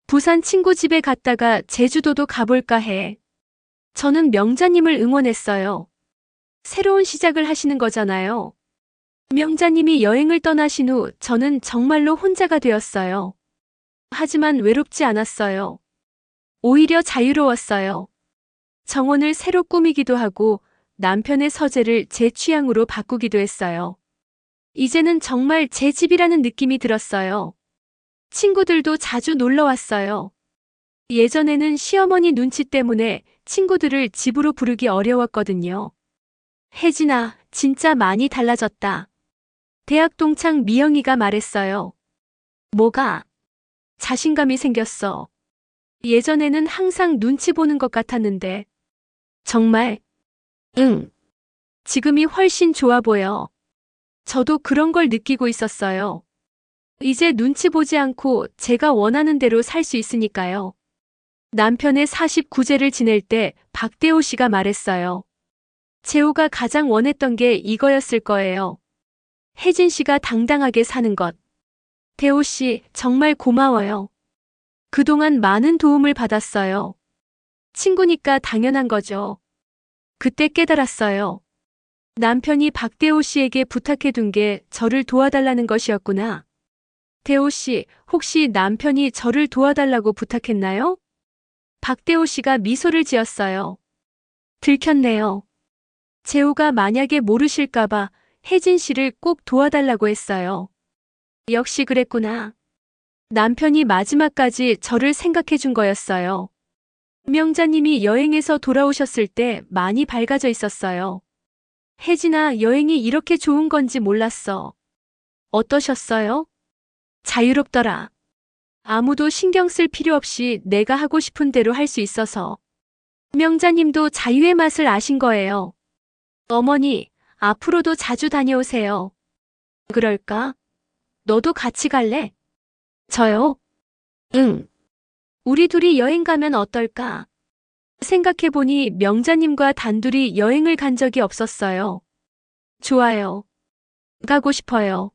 S2: 부산 친구 집에 갔다가 제주도도 가볼까 해. 저는 명자님을 응원했어요. 새로운 시작을 하시는 거잖아요. 명자님이 여행을 떠나신 후 저는 정말로 혼자가 되었어요. 하지만 외롭지 않았어요. 오히려 자유로웠어요. 정원을 새로 꾸미기도 하고 남편의 서재를 제 취향으로 바꾸기도 했어요. 이제는 정말 제 집이라는 느낌이 들었어요. 친구들도 자주 놀러 왔어요. 예전에는 시어머니 눈치 때문에 친구들을 집으로 부르기 어려웠거든요. 혜진아, 진짜 많이 달라졌다. 대학 동창 미영이가 말했어요. 뭐가? 자신감이 생겼어. 예전에는 항상 눈치 보는 것 같았는데. 정말? 응. 지금이 훨씬 좋아 보여. 저도 그런 걸 느끼고 있었어요. 이제 눈치 보지 않고 제가 원하는 대로 살 수 있으니까요. 남편의 49제를 지낼 때 박대호 씨가 말했어요. 재호가 가장 원했던 게 이거였을 거예요. 혜진 씨가 당당하게 사는 것. 대호 씨, 정말 고마워요. 그동안 많은 도움을 받았어요. 친구니까 당연한 거죠. 그때 깨달았어요. 남편이 박대호 씨에게 부탁해둔 게 저를 도와달라는 것이었구나. 대호 씨, 혹시 남편이 저를 도와달라고 부탁했나요? 박대호 씨가 미소를 지었어요. 들켰네요. 재호가 만약에 모르실까봐 혜진 씨를 꼭 도와달라고 했어요. 역시 그랬구나. 남편이 마지막까지 저를 생각해 준 거였어요. 명자님이 여행에서 돌아오셨을 때 많이 밝아져 있었어요. 혜진아, 여행이 이렇게 좋은 건지 몰랐어. 어떠셨어요? 자유롭더라. 아무도 신경 쓸 필요 없이 내가 하고 싶은 대로 할 수 있어서. 명자님도 자유의 맛을 아신 거예요. 어머니, 앞으로도 자주 다녀오세요. 그럴까? 너도 같이 갈래? 저요? 응. 우리 둘이 여행 가면 어떨까? 생각해보니 명자님과 단둘이 여행을 간 적이 없었어요. 좋아요. 가고 싶어요.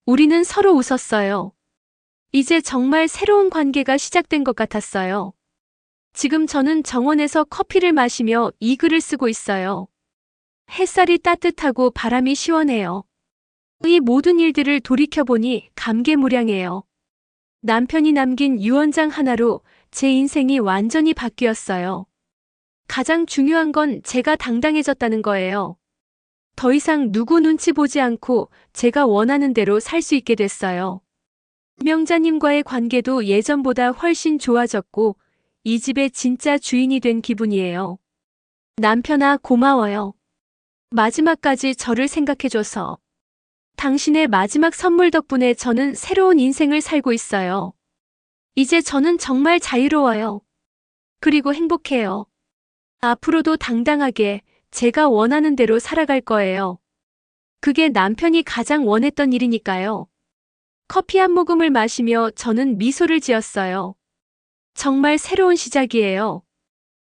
S2: 우리는 서로 웃었어요. 이제 정말 새로운 관계가 시작된 것 같았어요. 지금 저는 정원에서 커피를 마시며 이 글을 쓰고 있어요. 햇살이 따뜻하고 바람이 시원해요. 이 모든 일들을 돌이켜보니 감개무량해요. 남편이 남긴 유언장 하나로 제 인생이 완전히 바뀌었어요. 가장 중요한 건 제가 당당해졌다는 거예요. 더 이상 누구 눈치 보지 않고 제가 원하는 대로 살 수 있게 됐어요. 명자님과의 관계도 예전보다 훨씬 좋아졌고 이 집의 진짜 주인이 된 기분이에요. 남편아, 고마워요. 마지막까지 저를 생각해줘서. 당신의 마지막 선물 덕분에 저는 새로운 인생을 살고 있어요. 이제 저는 정말 자유로워요. 그리고 행복해요. 앞으로도 당당하게 제가 원하는 대로 살아갈 거예요. 그게 남편이 가장 원했던 일이니까요. 커피 한 모금을 마시며 저는 미소를 지었어요. 정말 새로운 시작이에요.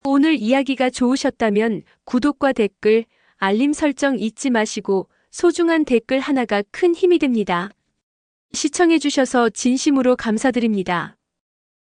S2: 오늘 이야기가 좋으셨다면 구독과 댓글, 알림 설정 잊지 마시고 소중한 댓글 하나가 큰 힘이 됩니다. 시청해주셔서 진심으로 감사드립니다.